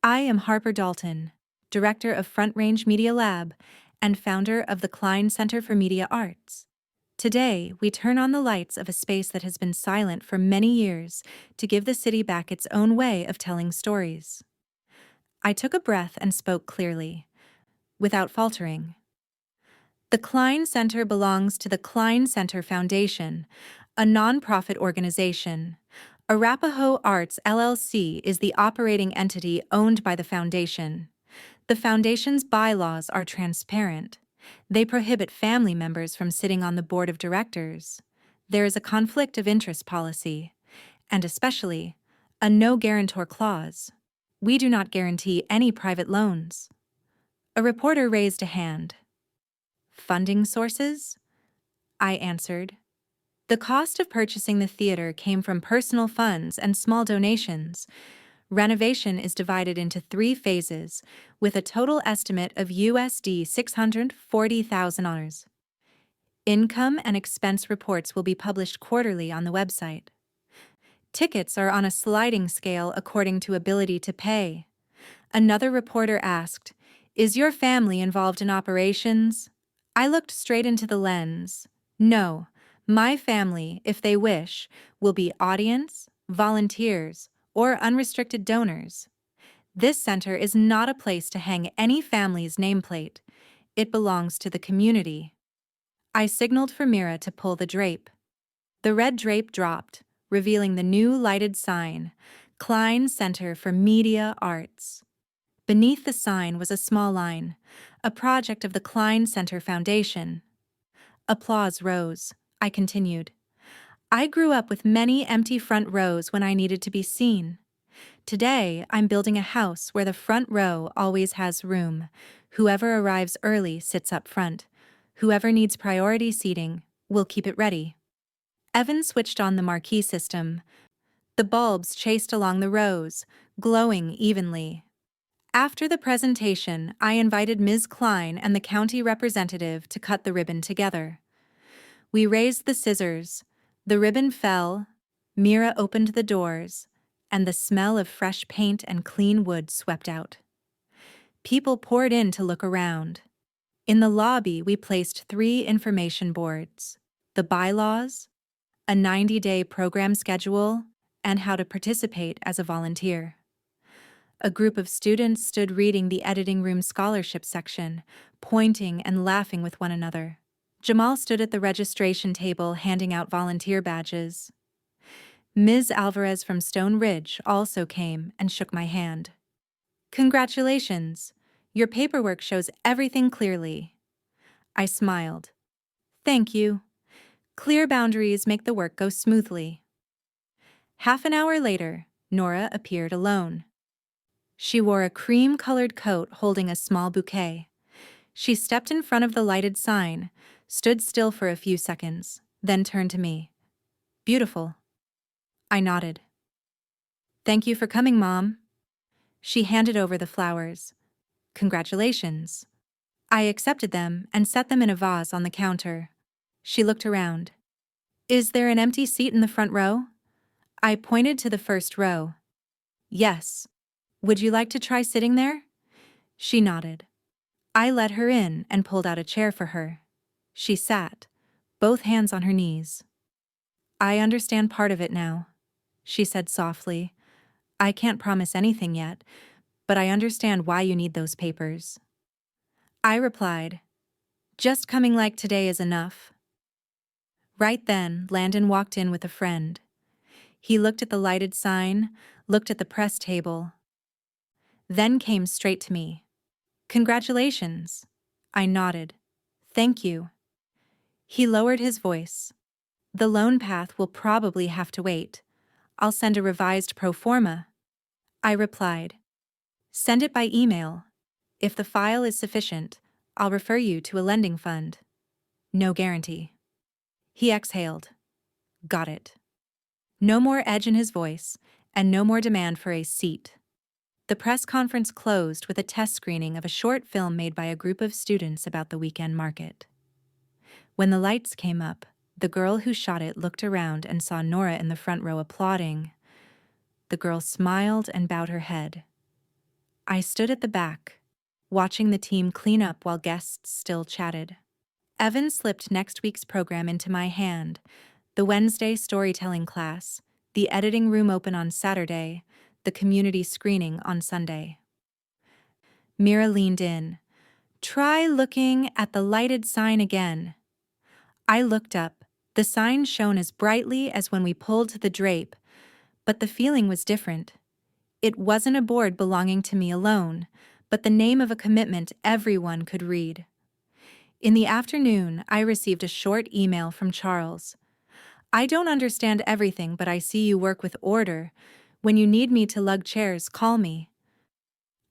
I am Harper Dalton, director of Front Range Media Lab and founder of the Kline Center for Media Arts. Today, we turn on the lights of a space that has been silent for many years to give the city back its own way of telling stories. I took a breath and spoke clearly, without faltering. The Kline Center belongs to the Kline Center Foundation, a nonprofit organization. Arapahoe Arts LLC is the operating entity owned by the foundation. The foundation's bylaws are transparent. They prohibit family members from sitting on the board of directors. There is a conflict of interest policy, and especially a no-guarantor clause. We do not guarantee any private loans. A reporter raised a hand. Funding sources? I answered. The cost of purchasing the theater came from personal funds and small donations. Renovation is divided into 3 phases, with a total estimate of USD $640,000. Income and expense reports will be published quarterly on the website. Tickets are on a sliding scale according to ability to pay. Another reporter asked, "Is your family involved in operations?" I looked straight into the lens. No, My family, if they wish, will be audience, volunteers, or unrestricted donors. This center is not a place to hang any family's nameplate. It belongs to the community. I signaled for Mira to pull the drape. The red drape dropped, revealing the new lighted sign, Kline Center for Media Arts. Beneath the sign was a small line, a project of the Kline Center Foundation. Applause rose. I continued. I grew up with many empty front rows when I needed to be seen. Today, I'm building a house where the front row always has room. Whoever arrives early sits up front. Whoever needs priority seating, we'll keep it ready. Evan switched on the marquee system. The bulbs chased along the rows, glowing evenly. After the presentation, I invited Ms. Kline and the county representative to cut the ribbon together. We raised the scissors. The ribbon fell. Mira opened the doors, and the smell of fresh paint and clean wood swept out. People poured in to look around. In the lobby, we placed 3 information boards: the bylaws, a 90-day program schedule, and how to participate as a volunteer. A group of students stood reading the editing room scholarship section, pointing and laughing with one another. Jamal stood at the registration table handing out volunteer badges. Ms. Alvarez from Stone Ridge also came and shook my hand. Congratulations! Your paperwork shows everything clearly. I smiled. Thank you. Clear boundaries make the work go smoothly. Half an hour later, Nora appeared alone. She wore a cream-colored coat holding a small bouquet. She stepped in front of the lighted sign, stood still for a few seconds, then turned to me. Beautiful. I nodded. Thank you for coming, Mom. She handed over the flowers. Congratulations. I accepted them and set them in a vase on the counter. She looked around. Is there an empty seat in the front row? I pointed to the first row. Yes. Would you like to try sitting there? She nodded. I led her in and pulled out a chair for her. She sat, both hands on her knees. I understand part of it now, she said softly. I can't promise anything yet, but I understand why you need those papers. I replied, just coming like today is enough. Right then, Landon walked in with a friend. He looked at the lighted sign, looked at the press table, then came straight to me. Congratulations. I nodded. Thank you. He lowered his voice. The loan path will probably have to wait. I'll send a revised pro forma. I replied. Send it by email. If the file is sufficient, I'll refer you to a lending fund. No guarantee. He exhaled. Got it. No more edge in his voice, and no more demand for a seat. The press conference closed with a test screening of a short film made by a group of students about the weekend market. When the lights came up, the girl who shot it looked around and saw Nora in the front row applauding. The girl smiled and bowed her head. I stood at the back, watching the team clean up while guests still chatted. Evan slipped next week's program into my hand: the Wednesday storytelling class, the editing room open on Saturday, the community screening on Sunday. Mira leaned in. Try looking at the lighted sign again. I looked up. The sign shone as brightly as when we pulled the drape, but the feeling was different. It wasn't a board belonging to me alone, but the name of a commitment everyone could read. In the afternoon, I received a short email from Charles. I don't understand everything, but I see you work with order. When you need me to lug chairs, call me.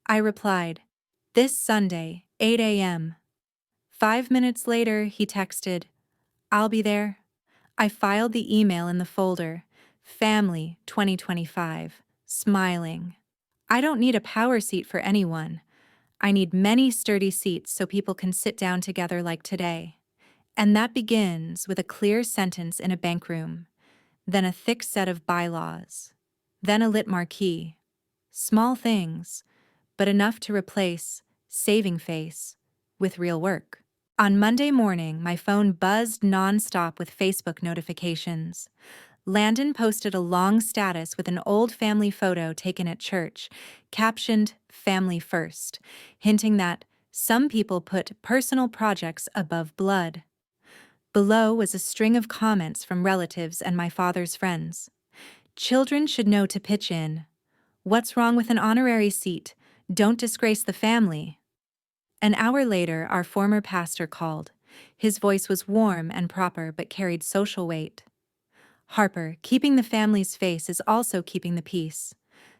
I replied, this Sunday, 8 a.m. 5 minutes later, he texted, I'll be there. I filed the email in the folder, Family 2025, smiling. I don't need a power seat for anyone. I need many sturdy seats so people can sit down together like today. And that begins with a clear sentence in a bank room, then a thick set of bylaws, then a lit marquee. Small things, but enough to replace saving face with real work. On Monday morning, my phone buzzed nonstop with Facebook notifications. Landon posted a long status with an old family photo taken at church, captioned "Family First," hinting that some people put personal projects above blood. Below was a string of comments from relatives and my father's friends. Children should know to pitch in. What's wrong with an honorary seat? Don't disgrace the family. An hour later, our former pastor called. His voice was warm and proper but carried social weight. "Harper, keeping the family's face is also keeping the peace.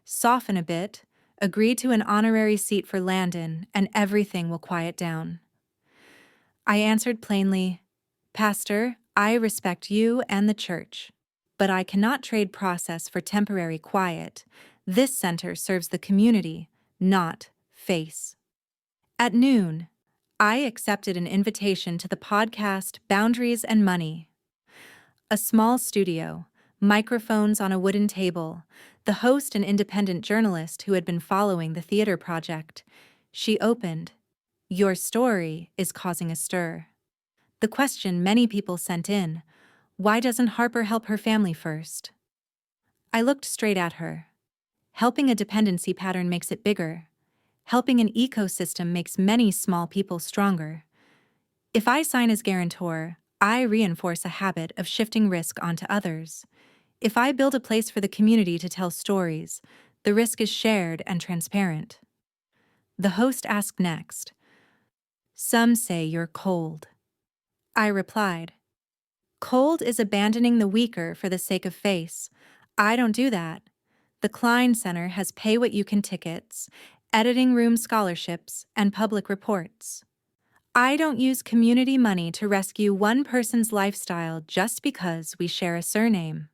Soften a bit, agree to an honorary seat for Landon, and everything will quiet down." I answered plainly, "Pastor, I respect you and the church, but I cannot trade process for temporary quiet. This center serves the community, not face." At noon, I accepted an invitation to the podcast Boundaries and Money. A small studio, microphones on a wooden table, the host an independent journalist who had been following the theater project. She opened, "Your story is causing a stir." The question many people sent in, why doesn't Harper help her family first? I looked straight at her. Helping a dependency pattern makes it bigger. Helping an ecosystem makes many small people stronger. If I sign as guarantor, I reinforce a habit of shifting risk onto others. If I build a place for the community to tell stories, the risk is shared and transparent. The host asked next, "Some say you're cold." I replied, "Cold is abandoning the weaker for the sake of face. I don't do that. The Kline Center has pay-what-you-can tickets, editing room scholarships, and public reports. I don't use community money to rescue one person's lifestyle just because we share a surname."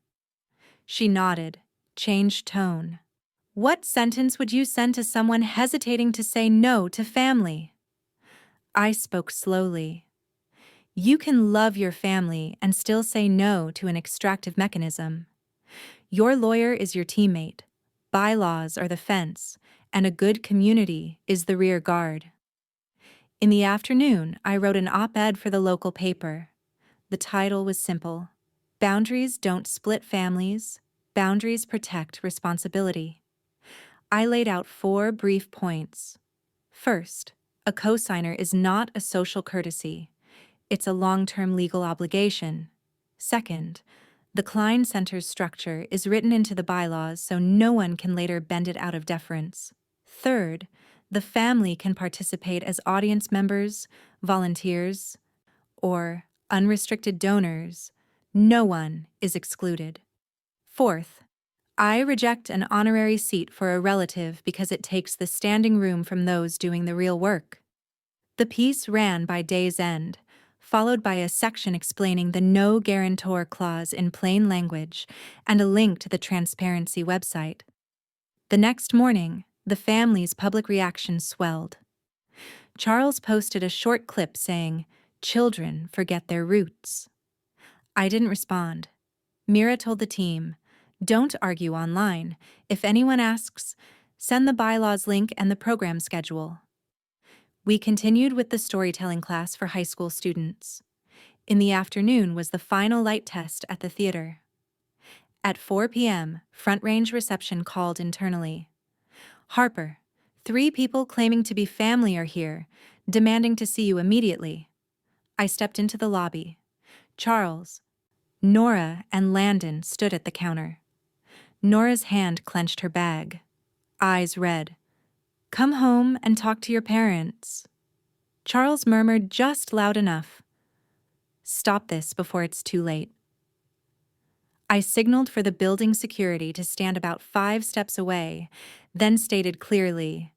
She nodded, changed tone. "What sentence would you send to someone hesitating to say no to family?" I spoke slowly. You can love your family and still say no to an extractive mechanism. Your lawyer is your teammate, bylaws are the fence, and a good community is the rear guard. In the afternoon, I wrote an op-ed for the local paper. The title was simple: "Boundaries don't split families, boundaries protect responsibility." I laid out 4 brief points. First, a cosigner is not a social courtesy. It's a long-term legal obligation. Second, the Kline Center's structure is written into the bylaws so no one can later bend it out of deference. Third, the family can participate as audience members, volunteers, or unrestricted donors. No one is excluded. Fourth, I reject an honorary seat for a relative because it takes the standing room from those doing the real work. The piece ran by day's end, followed by a section explaining the No-Guarantor clause in plain language and a link to the transparency website. The next morning, the family's public reaction swelled. Charles posted a short clip saying, "Children forget their roots." I didn't respond. Mira told the team, "Don't argue online. If anyone asks, send the bylaws link and the program schedule." We continued with the storytelling class for high school students. In the afternoon was the final light test at the theater. At 4 p.m., Front Range reception called internally. "Harper, 3 people claiming to be family are here, demanding to see you immediately." I stepped into the lobby. Charles, Nora, and Landon stood at the counter. Nora's hand clenched her bag. Eyes red. "Come home and talk to your parents." Charles murmured just loud enough, "Stop this before it's too late." I signaled for the building security to stand about 5 steps away, then stated clearly,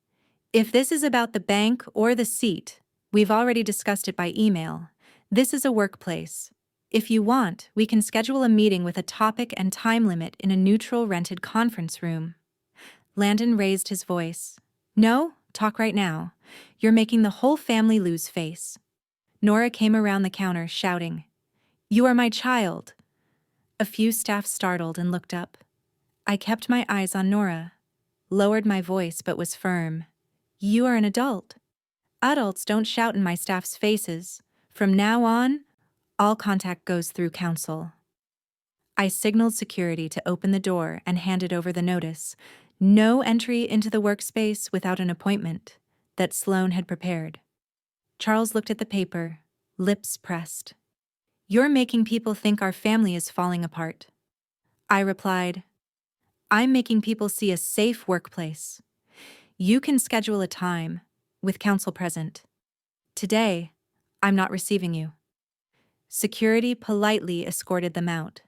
"If this is about the bank or the seat, we've already discussed it by email. This is a workplace. If you want, we can schedule a meeting with a topic and time limit in a neutral rented conference room." Landon raised his voice. "No, talk right now. You're making the whole family lose face." Nora came around the counter shouting, "You are my child." A few staff startled and looked up. I kept my eyes on Nora, lowered my voice but was firm. "You are an adult. Adults don't shout in my staff's faces. From now on, all contact goes through council. I signaled security to open the door and handed over the notice, no entry into the workspace without an appointment, that Sloan had prepared. Charles looked at the paper, lips pressed. "You're making people think our family is falling apart." I replied, "I'm making people see a safe workplace. You can schedule a time, with council present. Today, I'm not receiving you." Security politely escorted them out.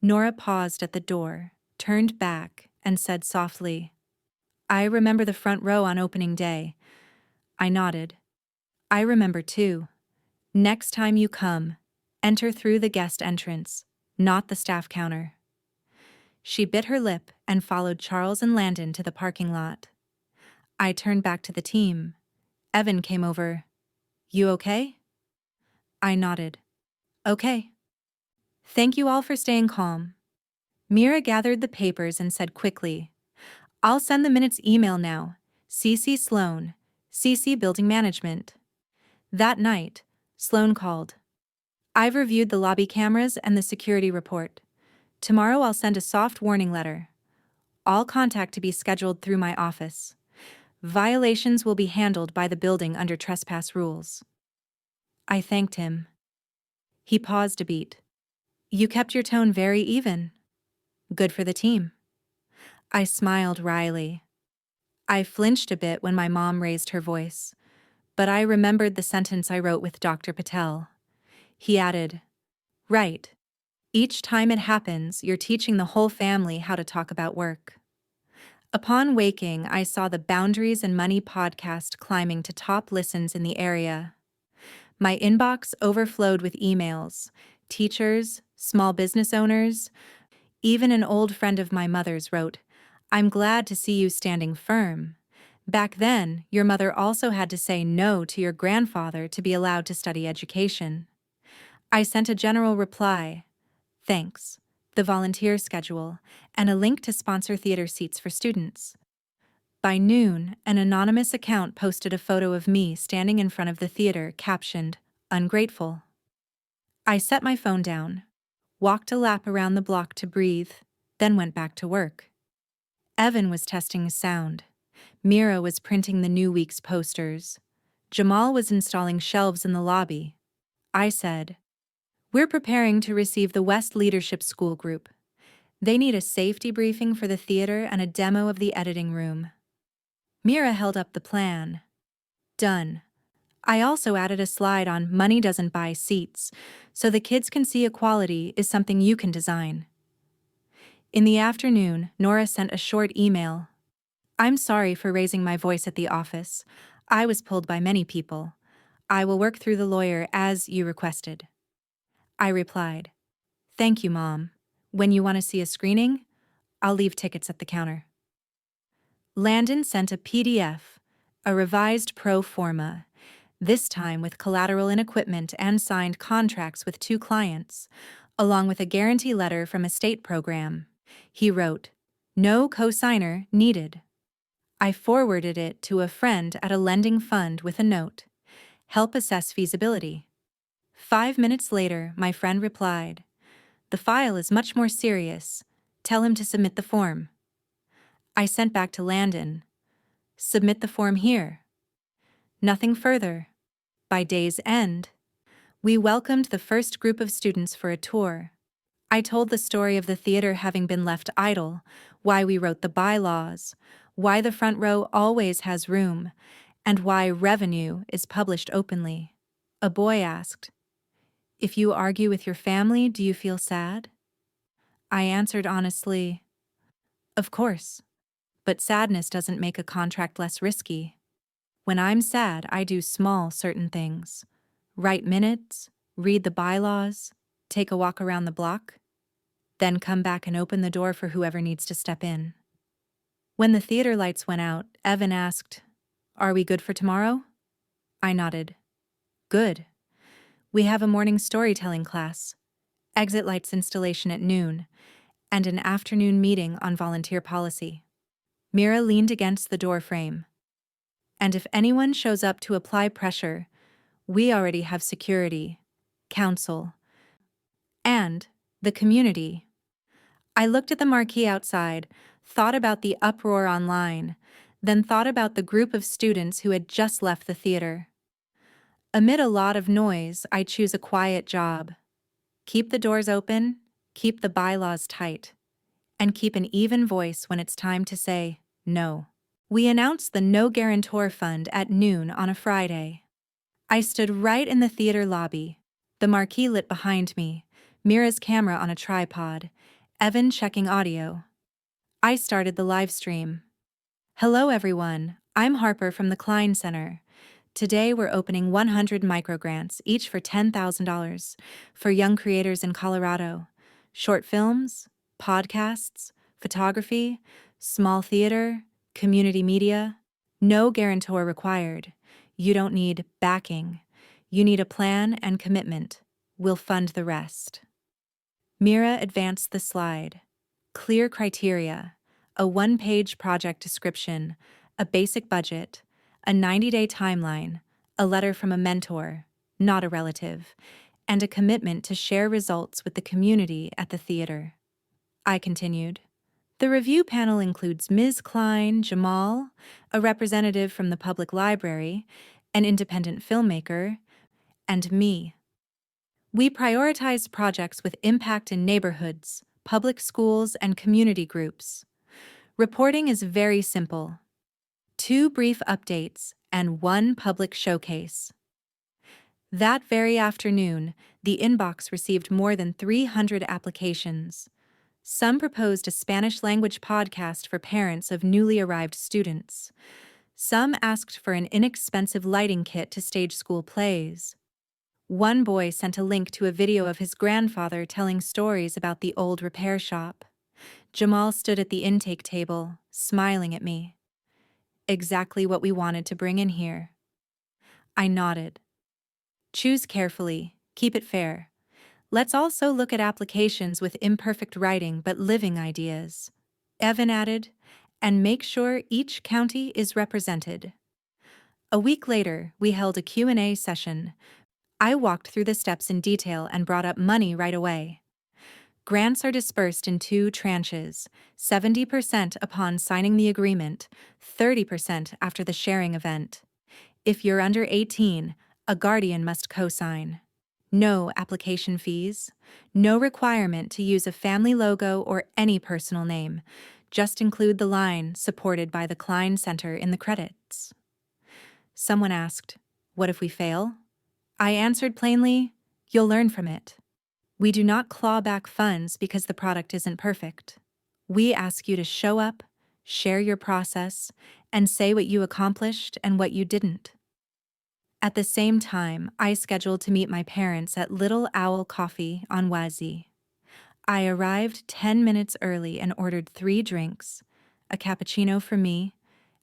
Nora paused at the door, turned back, and said softly, "I remember the front row on opening day." I nodded. "I remember too. Next time you come, enter through the guest entrance, not the staff counter." She bit her lip and followed Charles and Landon to the parking lot. I turned back to the team. Evan came over. "You okay?" I nodded. "Okay. Thank you all for staying calm." Mira gathered the papers and said quickly, "I'll send the minutes email now. CC Sloan, CC Building Management." That night, Sloan called. "I've reviewed the lobby cameras and the security report. Tomorrow I'll send a soft warning letter. All contact to be scheduled through my office. Violations will be handled by the building under trespass rules." I thanked him. He paused a beat. "You kept your tone very even. Good for the team." I smiled wryly. I flinched a bit when my mom raised her voice, but I remembered the sentence I wrote with Dr. Patel. He added, "Right. Each time it happens, you're teaching the whole family how to talk about work." Upon waking, I saw the Boundaries and Money podcast climbing to top listens in the area. My inbox overflowed with emails, teachers, small business owners. Even an old friend of my mother's wrote, "I'm glad to see you standing firm. Back then, your mother also had to say no to your grandfather to be allowed to study education." I sent a general reply, "Thanks," the volunteer schedule, and a link to sponsor theater seats for students. By noon, an anonymous account posted a photo of me standing in front of the theater captioned, "Ungrateful." I set my phone down, walked a lap around the block to breathe, then went back to work. Evan was testing sound. Mira was printing the new week's posters. Jamal was installing shelves in the lobby. I said, "We're preparing to receive the West Leadership School Group. They need a safety briefing for the theater and a demo of the editing room." Mira held up the plan. "Done." I also added a slide on "Money doesn't buy seats," so the kids can see equality is something you can design. In the afternoon, Nora sent a short email. "I'm sorry for raising my voice at the office. I was pulled by many people. I will work through the lawyer as you requested." I replied, "Thank you, Mom. When you want to see a screening, I'll leave tickets at the counter." Landon sent a PDF, a revised pro forma, this time with collateral and equipment and signed contracts with 2 clients, along with a guarantee letter from a state program. He wrote, "No co-signer needed." I forwarded it to a friend at a lending fund with a note, "Help assess feasibility." 5 minutes later, my friend replied, "The file is much more serious. Tell him to submit the form." I sent back to Landon, "Submit the form here." Nothing further. By day's end, we welcomed the first group of students for a tour. I told the story of the theater having been left idle, why we wrote the bylaws, why the front row always has room, and why revenue is published openly. A boy asked, "If you argue with your family, do you feel sad?" I answered honestly, "Of course. But sadness doesn't make a contract less risky. When I'm sad, I do small, certain things. Write minutes, read the bylaws, take a walk around the block, then come back and open the door for whoever needs to step in." When the theater lights went out, Evan asked, "Are we good for tomorrow?" I nodded. "Good. We have a morning storytelling class, exit lights installation at noon, and an afternoon meeting on volunteer policy." Mira leaned against the door frame. "And if anyone shows up to apply pressure, We already have security, council, and the community. I looked at the marquee outside, thought about the uproar online, then thought about the group of students who had just left the theater. Amid a lot of noise, I choose a quiet job. Keep the doors open, keep the bylaws tight, and keep an even voice when it's time to say no. We announced the No-Guarantor Fund at noon on a Friday. I stood right in the theater lobby, the marquee lit behind me, Mira's camera on a tripod, Evan checking audio. I started the live stream. Hello everyone, I'm Harper from the Kline Center. Today we're opening 100 microgrants, each for $10,000, for young creators in Colorado. Short films, podcasts, photography, small theater, community media. No guarantor required. You don't need backing. You need a plan and commitment. We'll fund the rest. Mira advanced the slide. Clear criteria, a one-page project description, a basic budget, a 90-day timeline, a letter from a mentor, not a relative, and a commitment to share results with the community at the theater. I continued. The review panel includes Ms. Kline, Jamal, a representative from the public library, an independent filmmaker, and me. We prioritize projects with impact in neighborhoods, public schools, and community groups. Reporting is very simple. 2 brief updates and 1 public showcase. That very afternoon, the inbox received more than 300 applications. Some proposed a Spanish-language podcast for parents of newly arrived students. Some asked for an inexpensive lighting kit to stage school plays. One boy sent a link to a video of his grandfather telling stories about the old repair shop. Jamal stood at the intake table, smiling at me. Exactly what we wanted to bring in here. I nodded. Choose carefully, keep it fair. Let's also look at applications with imperfect writing but living ideas. Evan added, and make sure each county is represented. A week later, we held a Q&A session. I walked through the steps in detail and brought up money right away. Grants are dispersed in 2 tranches, 70% upon signing the agreement, 30% after the sharing event. If you're under 18, a guardian must co-sign. No application fees, no requirement to use a family logo or any personal name. Just include the line supported by the Kline Center in the credits. Someone asked, "What if we fail?" I answered plainly, "You'll learn from it." We do not claw back funds because the product isn't perfect. We ask you to show up, share your process, and say what you accomplished and what you didn't. At the same time, I scheduled to meet my parents at Little Owl Coffee on Wazi. I arrived 10 minutes early and ordered 3 drinks, a cappuccino for me,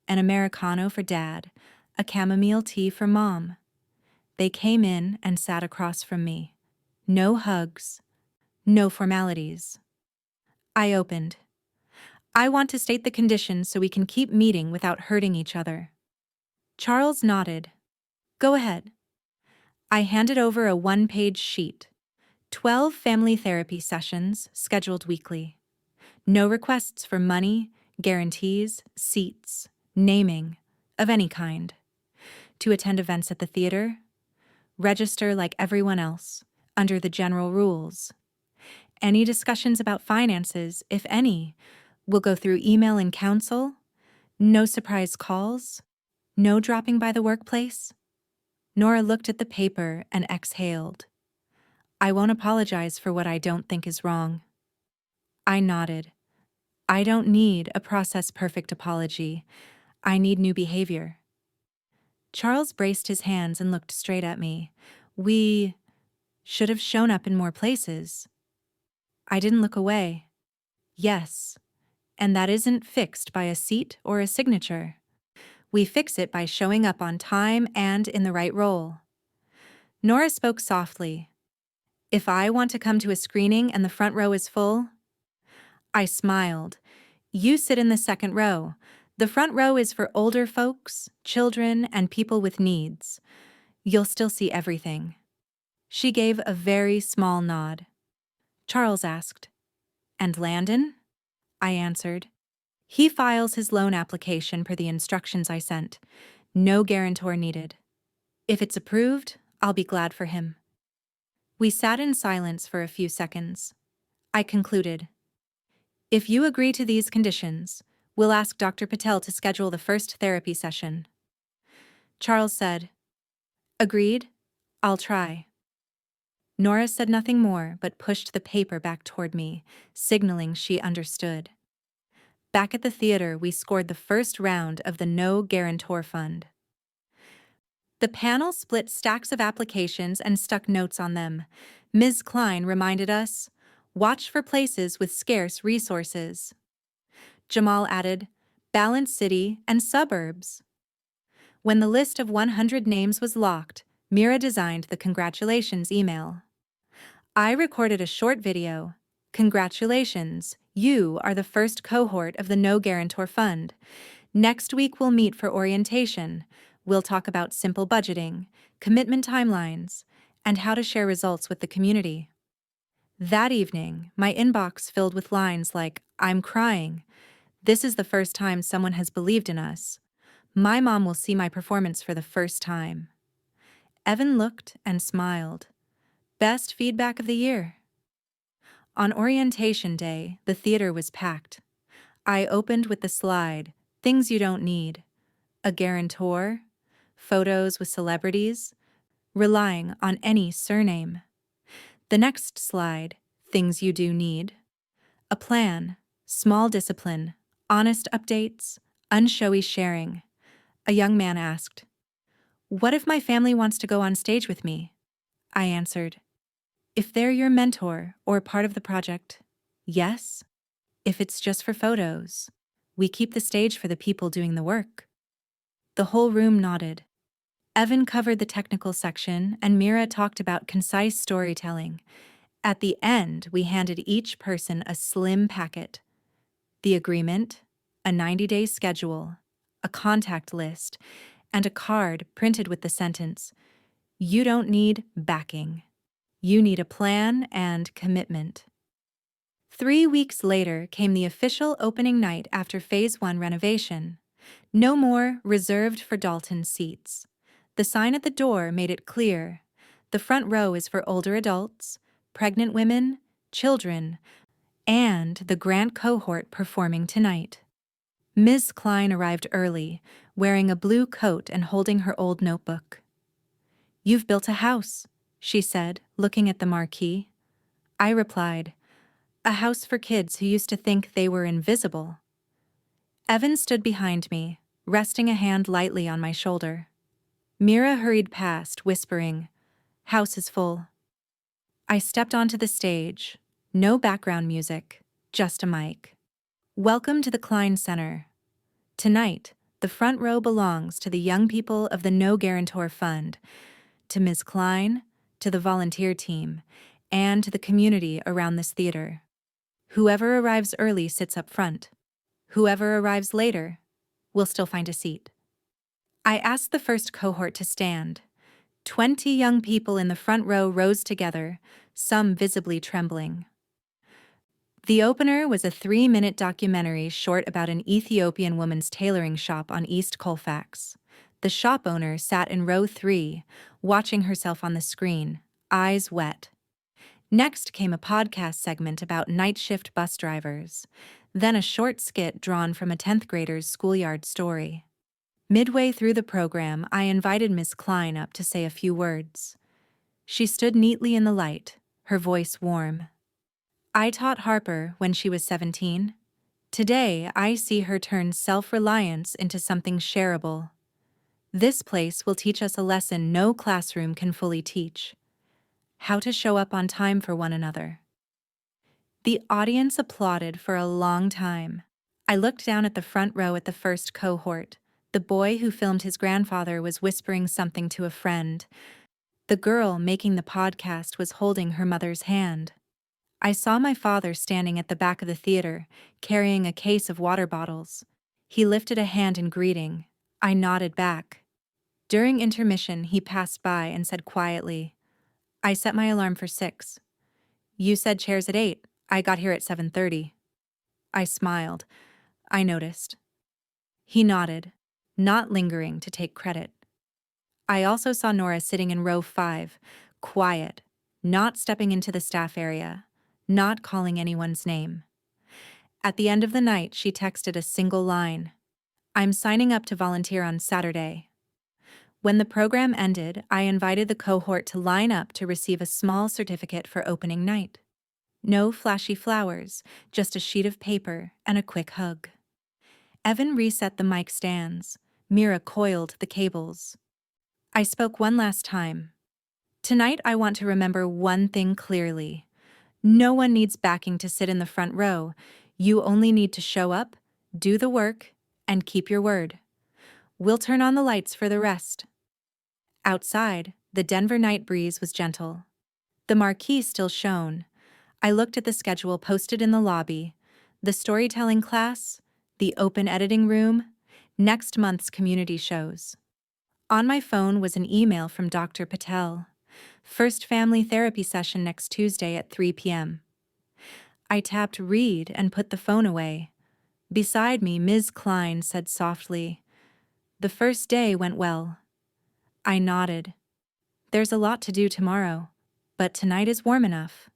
an Americano for Dad, a chamomile tea for Mom. They came in and sat across from me. No hugs, no formalities. I opened. I want to state the conditions so we can keep meeting without hurting each other. Charles nodded. Go ahead. I handed over a 1-page sheet. 12 family therapy sessions scheduled weekly. No requests for money, guarantees, seats, naming, of any kind. To attend events at the theater, register like everyone else, under the general rules. Any discussions about finances, if any, will go through email and council. No surprise calls. No dropping by the workplace. Nora looked at the paper and exhaled. I won't apologize for what I don't think is wrong. I nodded. I don't need a process-perfect apology. I need new behavior. Charles braced his hands and looked straight at me. We should have shown up in more places. I didn't look away. Yes, and that isn't fixed by a seat or a signature. We fix it by showing up on time and in the right role. Nora spoke softly. If I want to come to a screening and the front row is full? I smiled. You sit in the second row. The front row is for older folks, children, and people with needs. You'll still see everything. She gave a very small nod. Charles asked, "And Landon?" I answered. "He files his loan application per the instructions I sent. No guarantor needed. If it's approved, I'll be glad for him." We sat in silence for a few seconds. I concluded, "If you agree to these conditions, we'll ask Dr. Patel to schedule the first therapy session." Charles said, "Agreed, I'll try." Nora said nothing more but pushed the paper back toward me, signaling she understood. Back at the theater, we scored the first round of the No-Guarantor Fund. The panel split stacks of applications and stuck notes on them. Ms. Kline reminded us, "Watch for places with scarce resources." Jamal added, "Balance city and suburbs." When the list of 100 names was locked, Mira designed the congratulations email. I recorded a short video. "Congratulations, you are the first cohort of the No-Guarantor Fund. Next week we'll meet for orientation. We'll talk about simple budgeting, commitment timelines, and how to share results with the community." That evening, my inbox filled with lines like, "I'm crying. This is the first time someone has believed in us. My mom will see my performance for the first time." Evan looked and smiled. Best feedback of the year. On orientation day, the theater was packed. I opened with the slide, "Things you don't need." A guarantor, photos with celebrities, relying on any surname. The next slide, "Things you do need." A plan, small discipline, honest updates, unshowy sharing. A young man asked, "What if my family wants to go on stage with me?" I answered, "If they're your mentor or part of the project, yes. If it's just for photos, we keep the stage for the people doing the work." The whole room nodded. Evan covered the technical section, and Mira talked about concise storytelling. At the end, we handed each person a slim packet. The agreement, a 90-day schedule, a contact list, and a card printed with the sentence, "You don't need backing. You need a plan and commitment." 3 weeks later came the official opening night after Phase 1 renovation. No more reserved for Dalton seats. The sign at the door made it clear. The front row is for older adults, pregnant women, children, and the grant cohort performing tonight. Ms. Kline arrived early, wearing a blue coat and holding her old notebook. "You've built a house," she said, looking at the marquee. I replied, "A house for kids who used to think they were invisible." Evan stood behind me, resting a hand lightly on my shoulder. Mira hurried past, whispering, "House is full." I stepped onto the stage. No background music, just a mic. "Welcome to the Kline Center. Tonight, the front row belongs to the young people of the No-Guarantor Fund, to Ms. Kline, to the volunteer team, and to the community around this theater. Whoever arrives early sits up front. Whoever arrives later will still find a seat." I asked the first cohort to stand. 20 young people in the front row rose together, some visibly trembling. The opener was a 3-minute documentary short about an Ethiopian woman's tailoring shop on East Colfax. The shop owner sat in row 3, watching herself on the screen, eyes wet. Next came a podcast segment about night shift bus drivers, then a short skit drawn from a 10th grader's schoolyard story. Midway through the program, I invited Miss Kline up to say a few words. She stood neatly in the light, her voice warm. "I taught Harper when she was 17. Today, I see her turn self-reliance into something shareable. This place will teach us a lesson no classroom can fully teach: how to show up on time for one another." The audience applauded for a long time. I looked down at the front row at the first cohort. The boy who filmed his grandfather was whispering something to a friend. The girl making the podcast was holding her mother's hand. I saw my father standing at the back of the theater, carrying a case of water bottles. He lifted a hand in greeting. I nodded back. During intermission, he passed by and said quietly, "I set my alarm for 6. You said chairs at 8. I got here at 7:30. I smiled. I noticed. He nodded, not lingering to take credit. I also saw Nora sitting in row 5, quiet, not stepping into the staff area, not calling anyone's name. At the end of the night, she texted a single line, "I'm signing up to volunteer on Saturday." When the program ended, I invited the cohort to line up to receive a small certificate for opening night. No flashy flowers, just a sheet of paper and a quick hug. Evan reset the mic stands. Mira coiled the cables. I spoke one last time. Tonight I want to remember one thing clearly. No one needs backing to sit in the front row. You only need to show up, do the work, and keep your word. We'll turn on the lights for the rest. Outside, the Denver night breeze was gentle. The marquee still shone. I looked at the schedule posted in the lobby. The storytelling class, the open editing room, next month's community shows. On my phone was an email from Dr. Patel. First family therapy session next Tuesday at 3 p.m. I tapped read and put the phone away. Beside me, Ms. Kline said softly, "The first day went well." I nodded. "There's a lot to do tomorrow, but tonight is warm enough."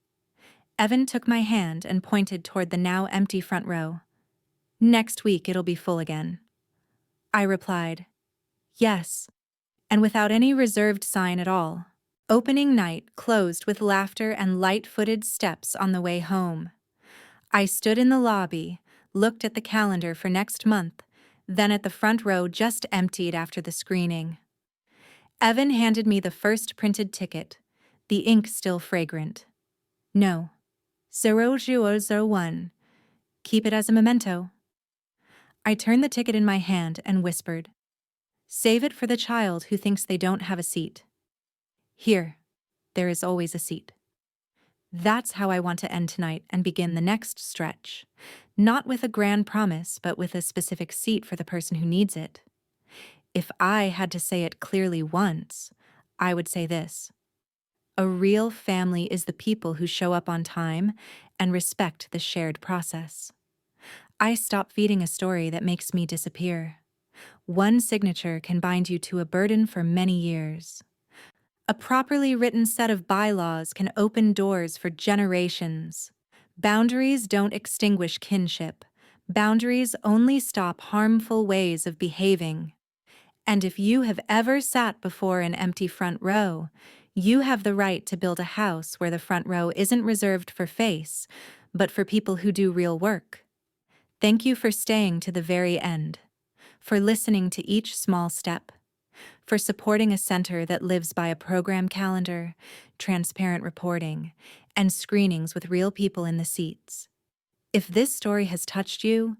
Evan took my hand and pointed toward the now empty front row. "Next week it'll be full again." I replied, "Yes," and without any reserved sign at all. Opening night closed with laughter and light-footed steps on the way home. I stood in the lobby, looked at the calendar for next month, then at the front row just emptied after the screening. Evan handed me the first printed ticket, the ink still fragrant. "No. 0001. Keep it as a memento." I turned the ticket in my hand and whispered, "Save it for the child who thinks they don't have a seat. Here, there is always a seat." That's how I want to end tonight and begin the next stretch. Not with a grand promise, but with a specific seat for the person who needs it. If I had to say it clearly once, I would say this: a real family is the people who show up on time and respect the shared process. I stop feeding a story that makes me disappear. One signature can bind you to a burden for many years. A properly written set of bylaws can open doors for generations. Boundaries don't extinguish kinship. Boundaries only stop harmful ways of behaving. And if you have ever sat before an empty front row, you have the right to build a house where the front row isn't reserved for face, but for people who do real work. Thank you for staying to the very end, for listening to each small step, for supporting a center that lives by a program calendar, transparent reporting, and screenings with real people in the seats. If this story has touched you,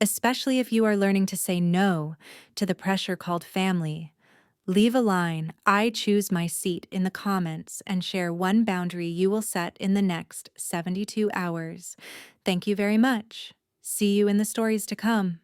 especially if you are learning to say no to the pressure called family, leave a line, "I choose my seat," in the comments and share one boundary you will set in the next 72 hours. Thank you very much. See you in the stories to come.